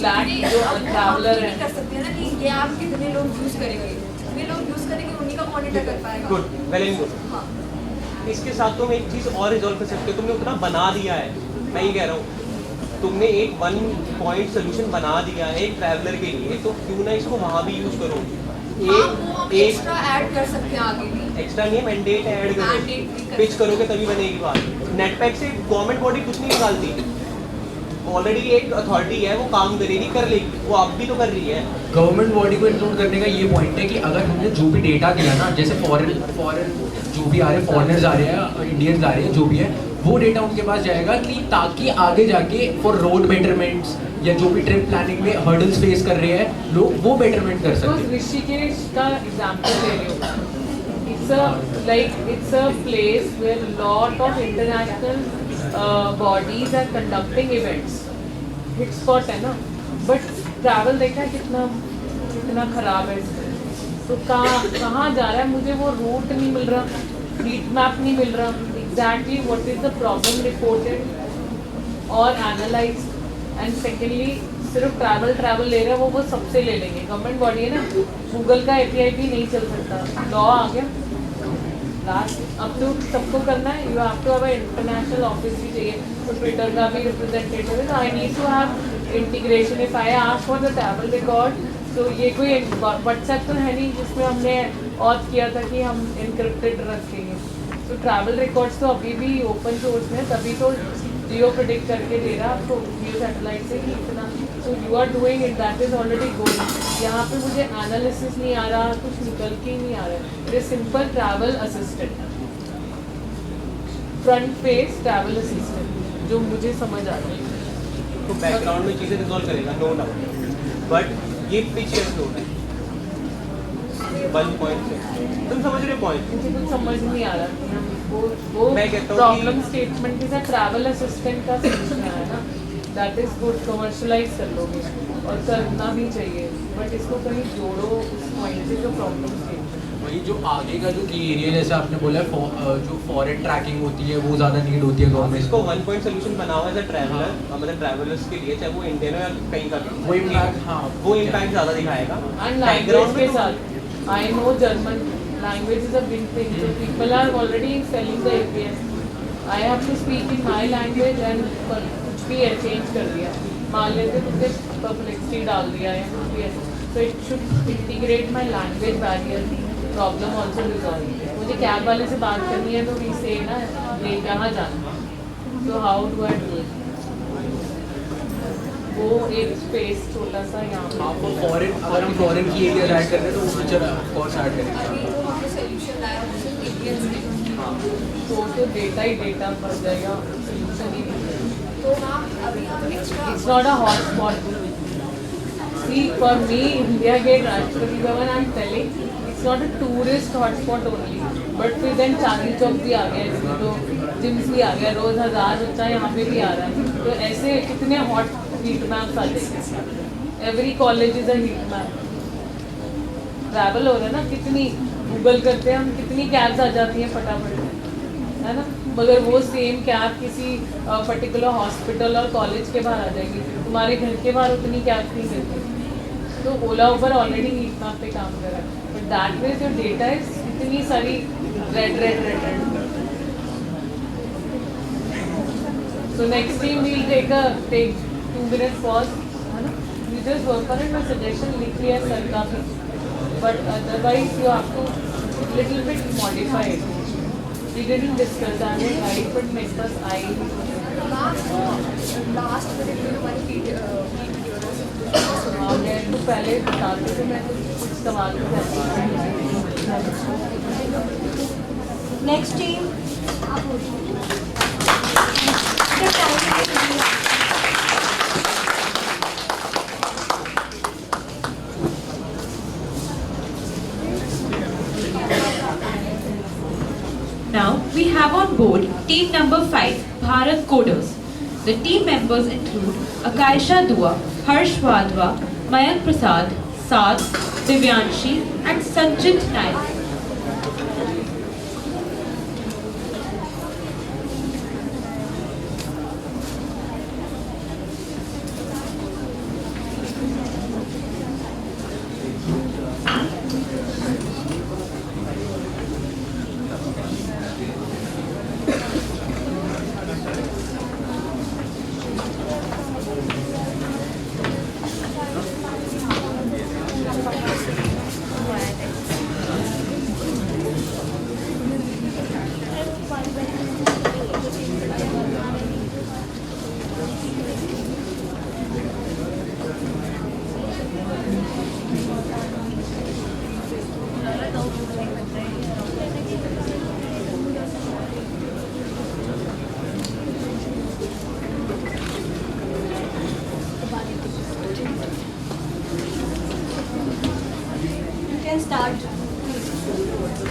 लाख जो ट्रैवलर है कर सकते हैं ना कि ये ऐप कितने लोग यूज़ करेंगे, कितने लोग यूज़ करेंगे, उन्हीं का मॉनिटर कर पाएगा। Good, well and good. हाँ इसके साथ तुम एक चीज़ और रिजॉल्व कर सकते हो। तुमने उतना बना दिया है, मैं ये कह रहा हूँ, तुमने एक 1 पॉइंट सोल्यूशन बना दिया है एक ट्रैवलर के लिए, तो क्यों ना इसको वहाँ भी यूज़ करो। एक एक्स्ट्रा ऐड कर सकते हैं आगे भी, एक्स्ट्रा नहीं है, मैंडेट ऐड करो, पिच करोगे तभी बनेगी बात। नेटपैक से गवर्नमेंट बॉडी कुछ नहीं निकालती, ऑलरेडी एक अथॉरिटी है वो काम करेगी, कर लेगी, वो अब भी तो कर रही है। गवर्नमेंट बॉडी को इंक्लूड करने का ये पॉइंट है कि अगर हमने जो भी डेटा दिया ना, जैसे फॉरेन जो भी आ रहे हैं, फॉरेनर्स आ रहे हैं, इंडियंस आ रहे हैं, जो भी है वो डेटा उनके पास जाएगा कि ताकि आगे जाके फॉर रोड बेटरमेंट्स या जो भी ट्रिप प्लानिंग में हर्डल्स फेस कर रहे हैं लोग, वो बेटरमेंट कर सकते हैं। ऋषिकेश का एग्जांपल ले रही हूँ, it's a place where lot of international bodies are conducting events, hit spot है ना, but travel देखा है कितना खराब है। तो कहाँ जा रहा है, मुझे वो रूट नहीं मिल रहा, हीट मैप नहीं मिल रहा, exactly what is the problem reported और एनालाइज। एंड सेकेंडली सिर्फ ट्रैवल ले रहे हैं, वो सबसे ले लेंगे, गवर्नमेंट बॉडी है ना, गूगल का API भी नहीं चल सकता, लॉ आ गया लास्ट। अब तो सबको करना है, you have to have international office भी चाहिए, तो ट्विटर का भी रिप्रेजेंटेटिव है, तो I need to have integration. If I ask for the travel record, तो ये कोई व्हाट्सएप तो है नहीं जिसमें हमने ऑथ किया था कि हम इनक्रिप्टेड रखेंगे, तो ट्रैवल रिकॉर्ड्स तो अभी भी ओपन सोर्स में, तभी तो जियो प्रिडिक्ट करके दे रहा आपको जियो सैटेलाइट से कि इतना, तो you are doing it, that is already good. यहाँ पे मुझे एनालिसिस नहीं आ रहा, कुछ निकल के ही नहीं आ रहा है। It is simple travel assistant, front face travel assistant, जो मुझे समझ आ रहा है। तो बैकग्राउंड में चीज़ें रिजॉल्व करेगा, नो डाउट, बट ये फीचर्स लो है 1 पॉइंट से, तुम समझ रहे हो पॉइंट? मुझे कुछ समझ नहीं आ रहा। वो मैं कहता हूँ प्रॉब्लम स्टेटमेंट के साथ ट्रैवल असिस्टेंट का समझना है ना, दैट इज गुड, कमर्शलाइज कर लोगे और करना भी चाहिए, बट इसको कहीं जोड़ो उस पॉइंट से जो प्रॉब्लम स्टेटमेंट। वही जो आगे का जो की एरिया जैसे आपने बोला जो फॉरेन ट्रैकिंग होती है वो ज़्यादा नीड होती है गवर्नमेंट इसको 1 पॉइंट सोल्यूशन बना हुआ है एज अ ट्रैवलर, मतलब ट्रैवलर्स के लिए, चाहे वो इंडियन हो या कहीं का भी, वो इम्पैक्ट, हाँ वो इम्पैक्ट ज़्यादा दिखाएगा। एंड लैंग्वेज के साथ, I know German language is a big thing, so people are already selling the APS. I have to speak in my language and कुछ भी चेंज कर दिया, मान लेते तुमने परप्लेक्सिटी डाल दिया है कुछ भी ऐसा, so it should integrate my language barrier, problem also resolve। मुझे कैब वाले से बात करनी है तो we say ना ये कहाँ जाना, so how do I do it? वो एक स्पेस छोटा सा यहाँ पे आपको फॉरेन, अगर हम फॉरेन की एरिया ऐड करते हैं तो वो फीचर ऑफ कोर्स ऐड करेंगे। तो डेटा ही डेटा बढ़ जाएगा, सोल्यूशन ही नहीं। It's not a hotspot. See, for me, India Gate, Rashtrapati Bhavan, I'm telling, it's not a tourist hotspot only, but फिर then चांदनी चौक भी आ गया, इसमें तो जिम्स भी आ गया, रोज 1000 बच्चा यहाँ पे भी आ रहा है, तो ऐसे कितने हॉट हीट मैप्स आ जाएंगे। Every college is a heat map. Travel हो रहा है ना, कितनी गूगल करते हैं हम, कितनी कैब्स आ जाती हैं फटाफट, है ना, मगर वो सेम कैब किसी पर्टिकुलर हॉस्पिटल और कॉलेज के बाहर आ जाएगी, तुम्हारे घर के बाहर उतनी कैब नहीं मिलती। तो ओला ऊबर ऑलरेडी हीट मैप पे काम कर रहा है, बट दैट वे जो डेटा है इतनी सारी red red red red. So next time we'll take 2 minutes pause, है ना, you just work on it, my suggestion लिख लिया है सर का भी, but otherwise you have to little bit modify it. We didn't discuss that right, but next us I last minute हमारी हाँ, मैं तो पहले बताते थे, मैं तो कुछ सवाल next team Now we have on board team number 5, Bharat Coders. The team members include Akaisha Dua, Harsh Wadhwa, Mayank Prasad, Saad, Divyanshi and Sanjit Naik.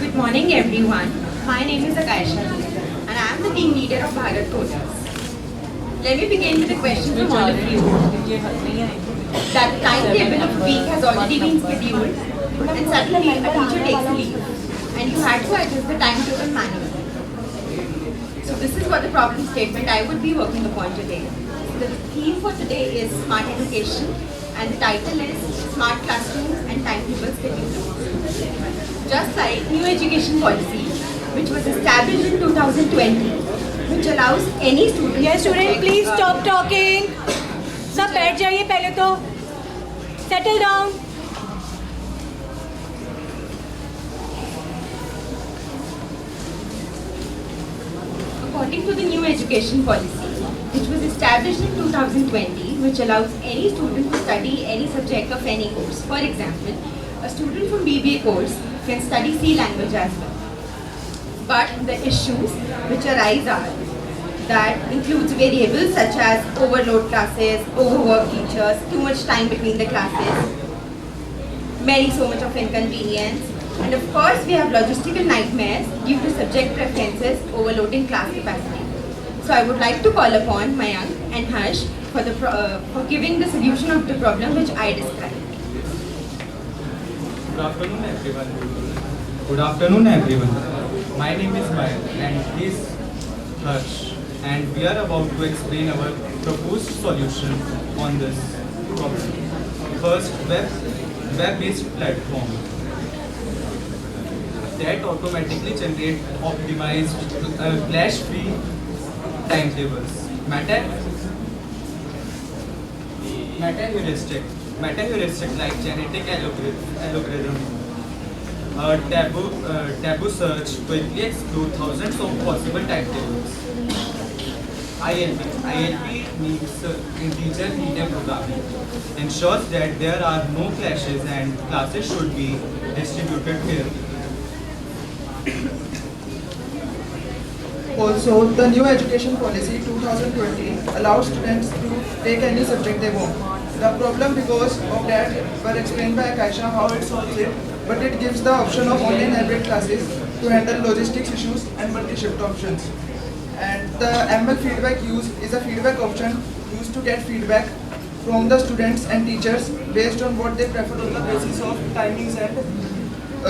Good morning everyone. My name is Akaisha and I am the team leader of Bharat Coders. Let me begin with a question from all of you. That the timetable of the week has already been scheduled and suddenly a teacher takes a leave and you had to adjust the timetable manually. So this is what the problem statement I would be working upon today. The theme for today is Smart Education and the title is Smart Classrooms and Timetable Scheduling. Just like new education policy, which was established in 2020, which allows any student. Yes, student, please stop talking. सब बैठ जाइए पहले तो. Settle down. Coming to the new education policy, which was established in 2020, which allows any student to study any subject of any course. For example, a student from BBA course can study C language as well. But the issues which arise are that includes variables such as overload classes, overwork teachers, too much time between the classes, so much of inconvenience, and of course we have logistical nightmares due to subject preferences overloading class capacity. So I would like to call upon Mayank and Harsh for giving the solution of the problem which I described. Good afternoon, everyone. Good afternoon, everyone. My name is Mayank and he is Harsh, and we are about to explain our proposed solution on this problem. First, web-based platform that automatically generate optimized, flash-free timetables. Meta-heuristic like genetic algorithm. Taboo search quickly explore thousands of possible timetables. ILP means integer medium programming. Ensures that there are no clashes and classes should be distributed fairly. Also, the new education policy 2020 allows students to take any subject they want. The problem because of that were explained by Akaisha how it solves it, but it gives the option of online hybrid classes to handle logistics issues and multi-shift options. And the ML feedback use is a feedback option used to get feedback from the students and teachers based on what they prefer on the basis of timings and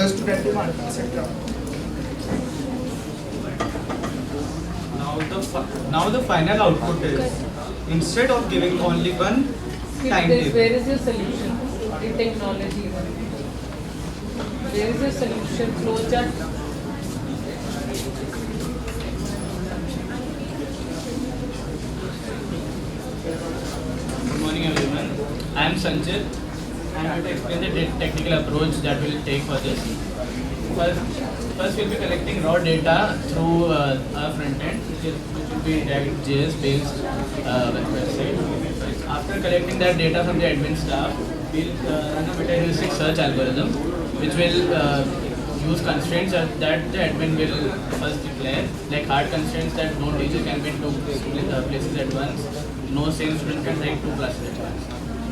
student demand, etc. Now the final output is, instead of giving only one timetable. Where is your solution in technology? Where is your solution? Flowchart? Good morning, everyone. I am Sanchit. I am going to explain the technical approach that we will take for this. First we'll be collecting raw data through our front end, which will be React.js based website. After collecting that data from the admin staff, we'll run a meta-heuristic search algorithm, which will use constraints that the admin will first declare, like hard constraints that no teacher can be in two places at once, no same student can take two classes at once.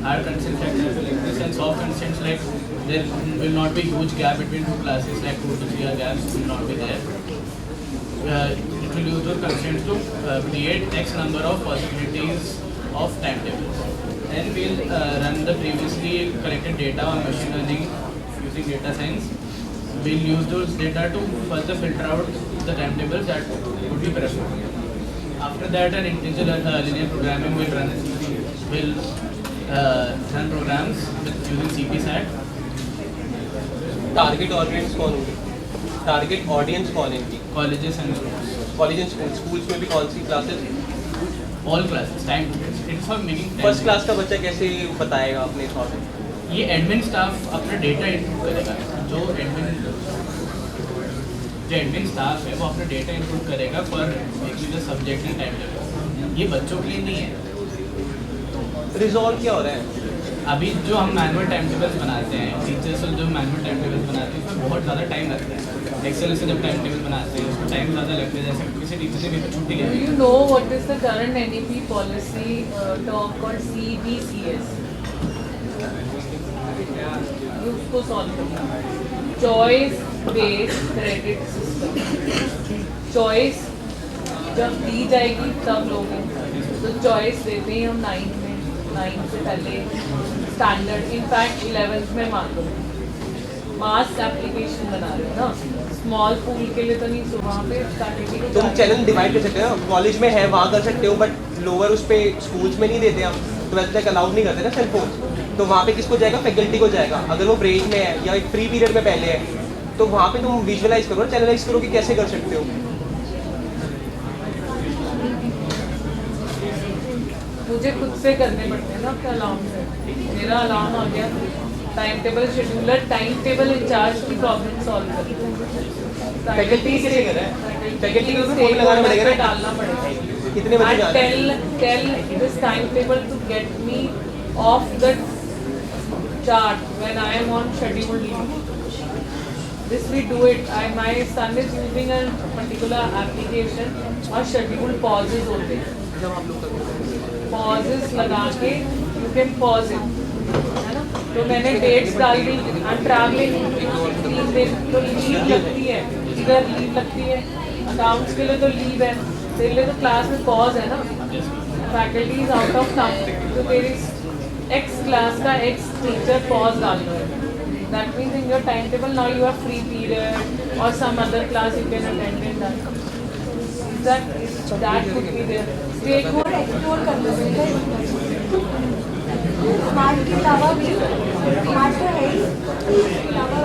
Hard constraints like this, and soft constraints like there will not be huge gap between two classes, like 2 to 3 year gaps will not be there. It will use those constraints to create X number of possibilities of timetables. Then we'll run the previously collected data on machine learning using data science. We'll use those data to further filter out the timetables that would be preferred. After that, an integer linear programming will run programs using CPSAT. Target audience कौन होगी? Target audience कौन है? Colleges and schools. Colleges and schools. Schools में भी कौन सी classes? All classes. Time to test. It's for making. First class का बच्चा कैसे बताएगा अपने thought? ये एडमिन स्टाफ अपना डेटा इनपुट करेगा. जो एडमिन स्टाफ है वो अपना डेटा इनपुट करेगा for making the subject and time table. ये बच्चों के लिए नहीं है. रिजॉल्व क्या हो रहा है? अभी जो हम मैनुअल टाइम टेबल्स बनाते हैं, टीचर्स जो मैनुअल टाइम टेबल्स बनाते हैं उसमें बहुत ज़्यादा टाइम लगता है. एक्सेल से जब टाइम टेबल बनाते हैं उसमें टाइम ज़्यादा लगता है. जैसे किसी टीचर से भी छुट्टी ले. You know what is the current NEP policy term called CBCS? ये उसको सॉल्व करना. Choice based credit system. Choice जब दी जाएगी तब लोग तो चॉइस देते हैं हम 9 से पहले स्टैंडर्ड. इनफैक्ट 11th में मान लो मास एप्लीकेशन बना रहे हो ना, स्मॉल पूल के लिए तो नहीं. सो वहाँ पे स्टार्टिंग तुम चैनल डिवाइड कर सकते हो. कॉलेज में है वहाँ कर सकते हो, बट लोअर उस पर स्कूल्स में नहीं देते हम. तो वैसे तक अलाउड नहीं करते ना सेल फोन. तो वहाँ पे किसको जाएगा? फैकल्टी को जाएगा. अगर वो ब्रेक में है या एक फ्री पीरियड में पहले है तो वहाँ पे तुम विजुअलाइज करो, चैनलाइज करो कि कैसे कर सकते हो. मुझे खुद से करने पड़ते हैं ना अपने अलार्म से. मेरा अलार्म आ गया time table scheduler time table incharge की प्रॉब्लम सॉल्व करें। फैकल्टी के लिए कर रहा है, फैकल्टी को भी फोन लगाना पड़ेगा ना, डालना पड़ेगा कितने बजे जाना है? tell this timetable to get me off the chart when I am on scheduled leave. This we do it. My son is using a particular application और scheduled pauses होते हैं, जब हम लोग करते हैं pauses लगा के you can pause it, है ना? तो मैंने dates डाल दी and traveling 3 दिन तो लीव लगती है, इधर लीव लगती है, accounts के लिए तो लीव है, तेरे लिए तो क्लास में पॉज है ना, faculty is out of town, तो तेरी एक्स क्लास का एक्स टीचर पॉज डाल दो, that means in your time table now you have free period और some other class you can attend in that could be there. Stakeholder explore कर लो, स्मार्ट के अलावा भी स्मार्ट तो है ही, इसके अलावा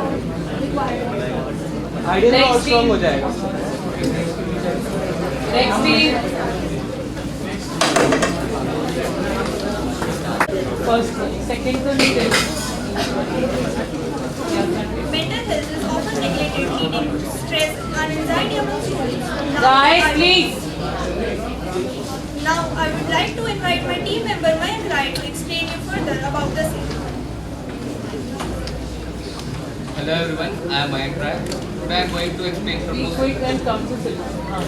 रिक्वायर्ड आइडिया और स्ट्रांग हो जाएगा। Next week. First, second to lead. Mental health is often neglected, leading to stress and anxiety among students. Guys, please. Now, I would like to invite my team member Mayank Rai to explain you further about the same. Hello everyone, I am Mayank Rai. Today I am going to explain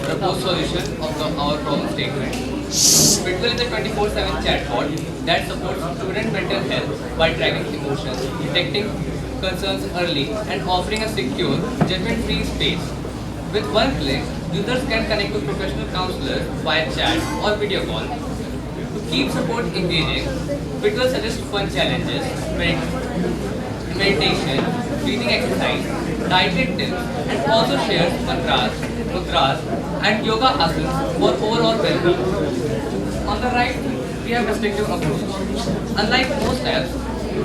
proposed solution of our problem statement. Fitwell is a 24/7 chatbot that supports student mental health by tracking emotions, detecting concerns early, and offering a secure, judgment-free space. With one click, users can connect to professional counselors via chat or video call. To keep support engaging, Fitwell suggests fun challenges, meditation, breathing exercise, dietary tips, and also shares mantras, and yoga asanas for overall well-being. On the right, we have distinctive approach. Unlike most apps,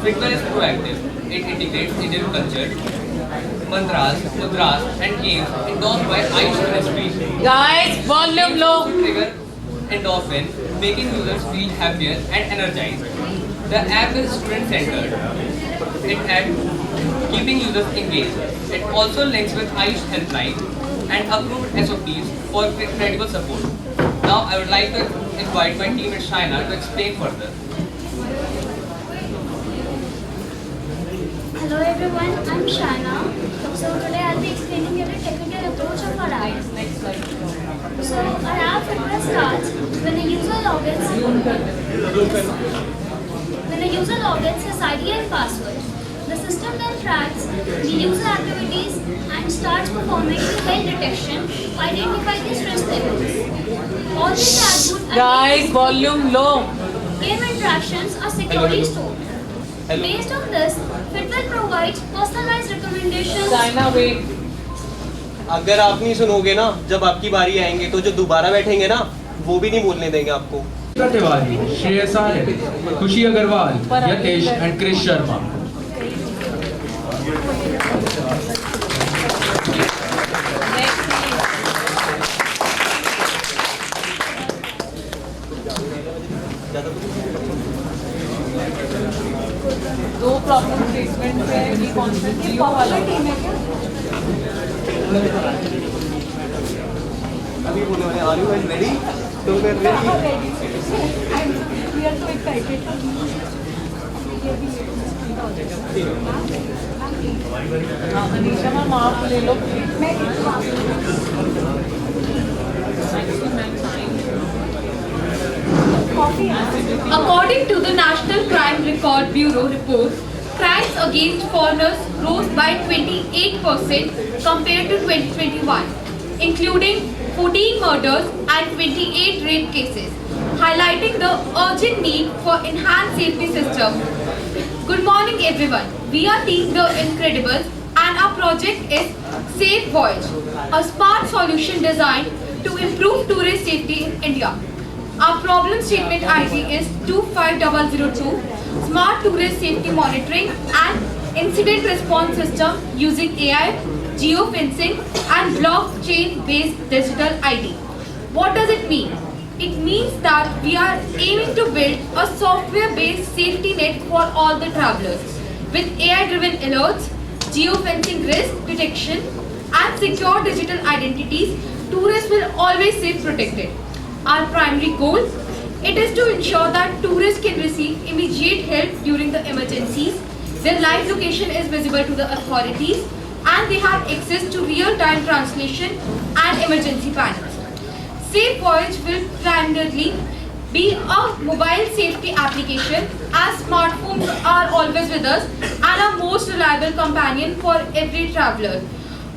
Fitwell is proactive. It integrates Indian culture, mantras, mudras, and games endorsed by Ayush Ministry. Guys, volume low. Trigger endorphin, making users feel happier and energized. The app is student-centered. It adds keeping users engaged. It also links with Ayush Helpline and approved SOPs for credible support. Now I would like to invite my team at Shaina to explain further. Hello everyone, I'm Shaina. So today I'll be explaining you the technical approach of our app. Next slide. So our app Fitwell starts when the user logins his ID and password. The system then tracks the user activities and starts performing health detection to identify the stress levels. All the chatbot Guys, volume low. game interactions are securely stored. Based on this, Fitwell provides personalized recommendations. China, wait. अगर आप नहीं सुनोगे ना, जब आपकी बारी आएंगे तो जो दोबारा बैठेंगे ना, वो भी नहीं बोलने देंगे आपको। तिवारी, श्रेयस आर्य, खुशी अग्रवाल, यतेश एंड क्रिश शर्मा। दो प्रॉब्लम स्टेटमेंट है, ये कौन सा जियो वाला टीम है क्या? अभी बोलने वाले आर यू गाइस रेडी? तो मैं ready. We are so excited. Anisha ma'am आप ले लो। According to the National Crime Record Bureau report, crimes against foreigners rose by 28% compared to 2021, including 14 murders and 28 rape cases, highlighting the urgent need for enhanced safety system. Good morning everyone. We are Team The Incredibles and our project is Safe Voyage, a smart solution designed to improve tourist safety in India. Our problem statement ID is 25002, Smart Tourist Safety Monitoring and Incident Response System using AI, geofencing and blockchain-based digital ID. What does it mean? It means that we are aiming to build a software-based safety net for all the travelers. With AI-driven alerts, geofencing risk detection, and secure digital identities, tourists will always stay protected. Our primary goal, it is to ensure that tourists can receive immediate help during the emergencies, their live location is visible to the authorities, and they have access to real-time translation and emergency panels. Safe Voyage will primarily be a mobile safety application, as smartphones are always with us and our most reliable companion for every traveler.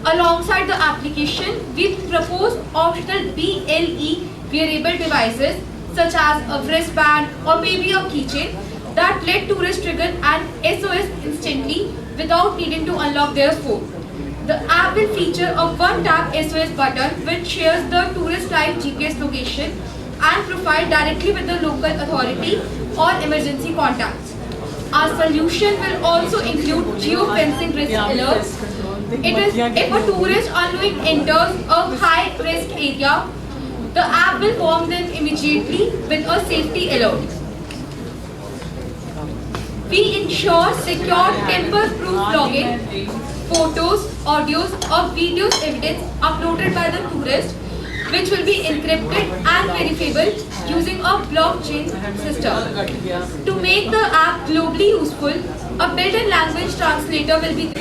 Alongside the application, we propose optional BLE wearable devices such as a wristband or maybe a keychain that let tourists trigger an SOS instantly without needing to unlock their phone. The app will feature a one-tap SOS button which shares the tourist live GPS location and profile directly with the local authority or emergency contacts. Our solution will also include geofencing risk alerts. It is if a tourist unknowing enters a high-risk area, the app will warn them immediately with a safety alert. We ensure secure tamper-proof login, photos, audios or videos evidence uploaded by the tourist, which will be encrypted and verifiable using a blockchain system. To make the app globally useful, a built-in language translator will be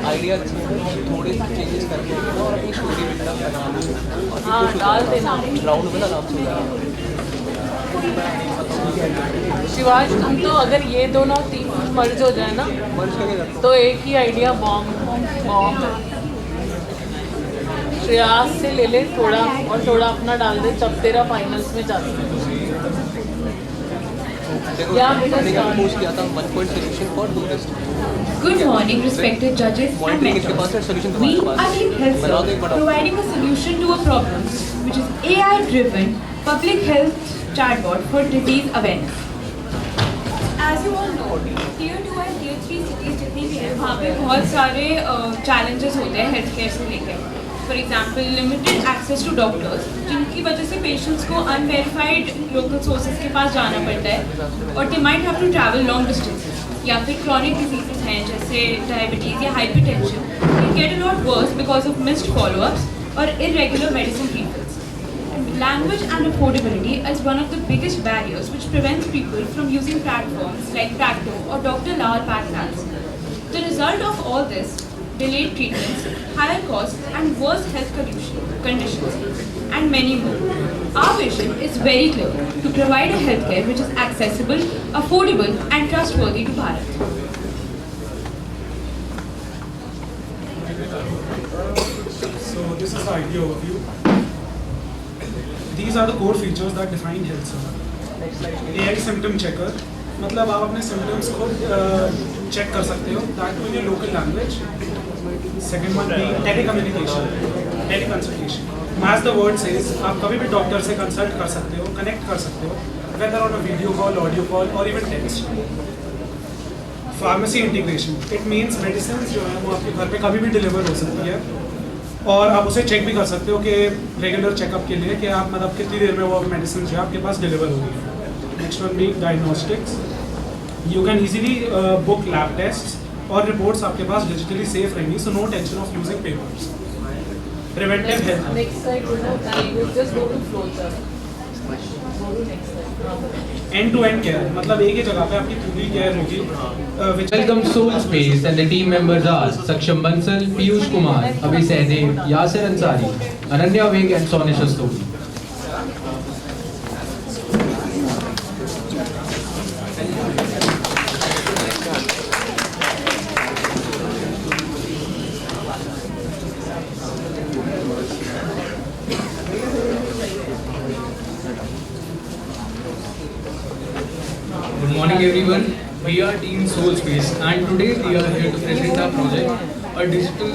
idea थोड़े चेंजेस करके और अपनी स्टोरी बिल्डअप बनाना हाँ डाल देना राउंड में आराम से शिवाज तुम तो अगर ये दोनों तीन मर्ज हो जाए ना तो एक ही आइडिया बॉम्ब श्रेयास से ले ले थोड़ा और थोड़ा अपना डाल दे तब तेरा फाइनल्स में जाता है पोस्ट किया था 1 point solution for tourist. Good morning, respected judges and mentors. We are Team HealthServe, providing a solution to a problem, which is AI-driven public health chatbot for disease awareness. As you all know, Tier 2 and Tier 3 cities जितनी भी हैं, वहाँ पे बहुत सारे challenges होते हैं हेल्थ केयर से लेकर. For example, limited access to doctors, जिनकी वजह से patients को unverified local sources के पास जाना पड़ता है, और they might have to travel long distances. या फिर chronic diseases हैं जैसे diabetes या hypertension, they get a lot worse because of missed follow-ups or irregular medicine refills. Language and affordability is one of the biggest barriers which prevents people from using platforms like Practo or Dr. Lal PathLabs. The result of all this, delayed treatments, higher costs and worse health conditions, and many more. Our vision is very clear, to provide a healthcare which is accessible, affordable and trustworthy to Bharat. So this is the idea overview. These are the core features that define HealthServe. AI symptom checker, मतलब आप अपने symptoms को check कर सकते हो, that in your local language. Second one being telecommunication, teleconsultation. As the word says, आप कभी भी डॉक्टर से कंसल्ट कर सकते हो, कनेक्ट कर सकते हो, whether on a video call, audio call, or even text. Pharmacy integration. It means medicines जो है वो आपके घर पे कभी भी डिलीवर हो सकती है, और आप उसे चेक भी कर सकते हो कि रेगुलर चेकअप के लिए कि आप मतलब कितनी देर में वो मेडिसिन जो है आपके पास डिलीवर होगी. Next one B diagnostics. You can easily book lab tests और रिपोर्ट्स आपके पास डिजिटली सेफ रहेंगी, so no tension of using papers. Preventive health. Next slide, just go to flow chart. Go to next slide. End to end care, मतलब एक ही जगह पे आपकी पूरी केयर होगी. Welcome Soul Space and the team members are Saksham Bansal, Piyush Kumar, Abhi Sehdev, Yasir Ansari, Ananya Vig and Sonish Astogi. Good morning everyone, we are Team Soul Space and today we are here to present our project, a digital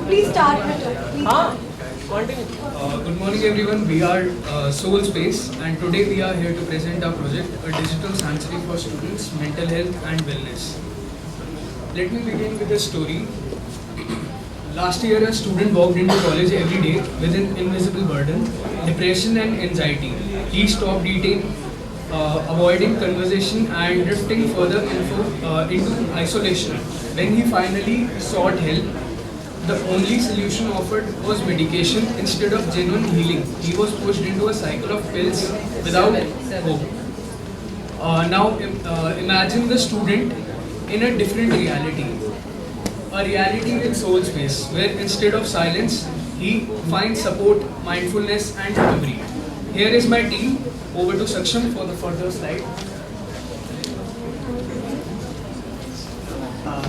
Please start, please. Good morning everyone, we are Soul Space and today we are here to present our project, a digital sanctuary for students, mental health and wellness. Let me begin with a story. Last year a student walked into college every day with an invisible burden, depression and anxiety. He stopped eating, avoiding conversation and drifting further into isolation. When he finally sought help, the only solution offered was medication instead of genuine healing. He was pushed into a cycle of pills without hope. Now imagine the student in a different reality. A reality with soul space, where instead of silence, he finds support, mindfulness and recovery. Here is my team. Over to Saksham for the further slide.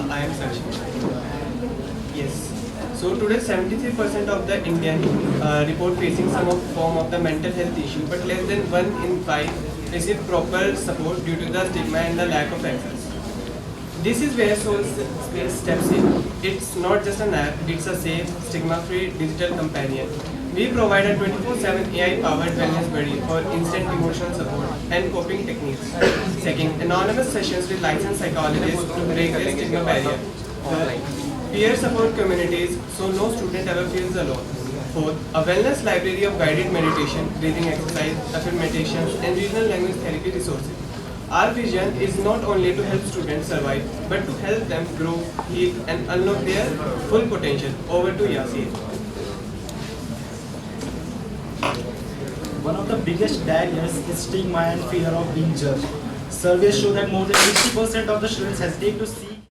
I am Saksham. Yes. So today 73% of the Indian report facing some form of the mental health issue, but less than 1 in 5 receive proper support due to the stigma and the lack of access. This is where Soul Space steps in. It's not just an app, it's a safe, stigma-free digital companion. We provide a 24/7 AI-powered wellness buddy for instant emotional support and coping techniques. Second, anonymous sessions with licensed psychologists to break the stigma barrier. Third, peer support communities so no student ever feels alone. Fourth, a wellness library of guided meditation, breathing exercise, affirmations, and regional language therapy resources. Our vision is not only to help students survive, but to help them grow, heal, and unlock their full potential. Over to Yasir. One of the biggest barriers is stigma and fear of being judged. Surveys show that more than 80% of the students hesitate to seek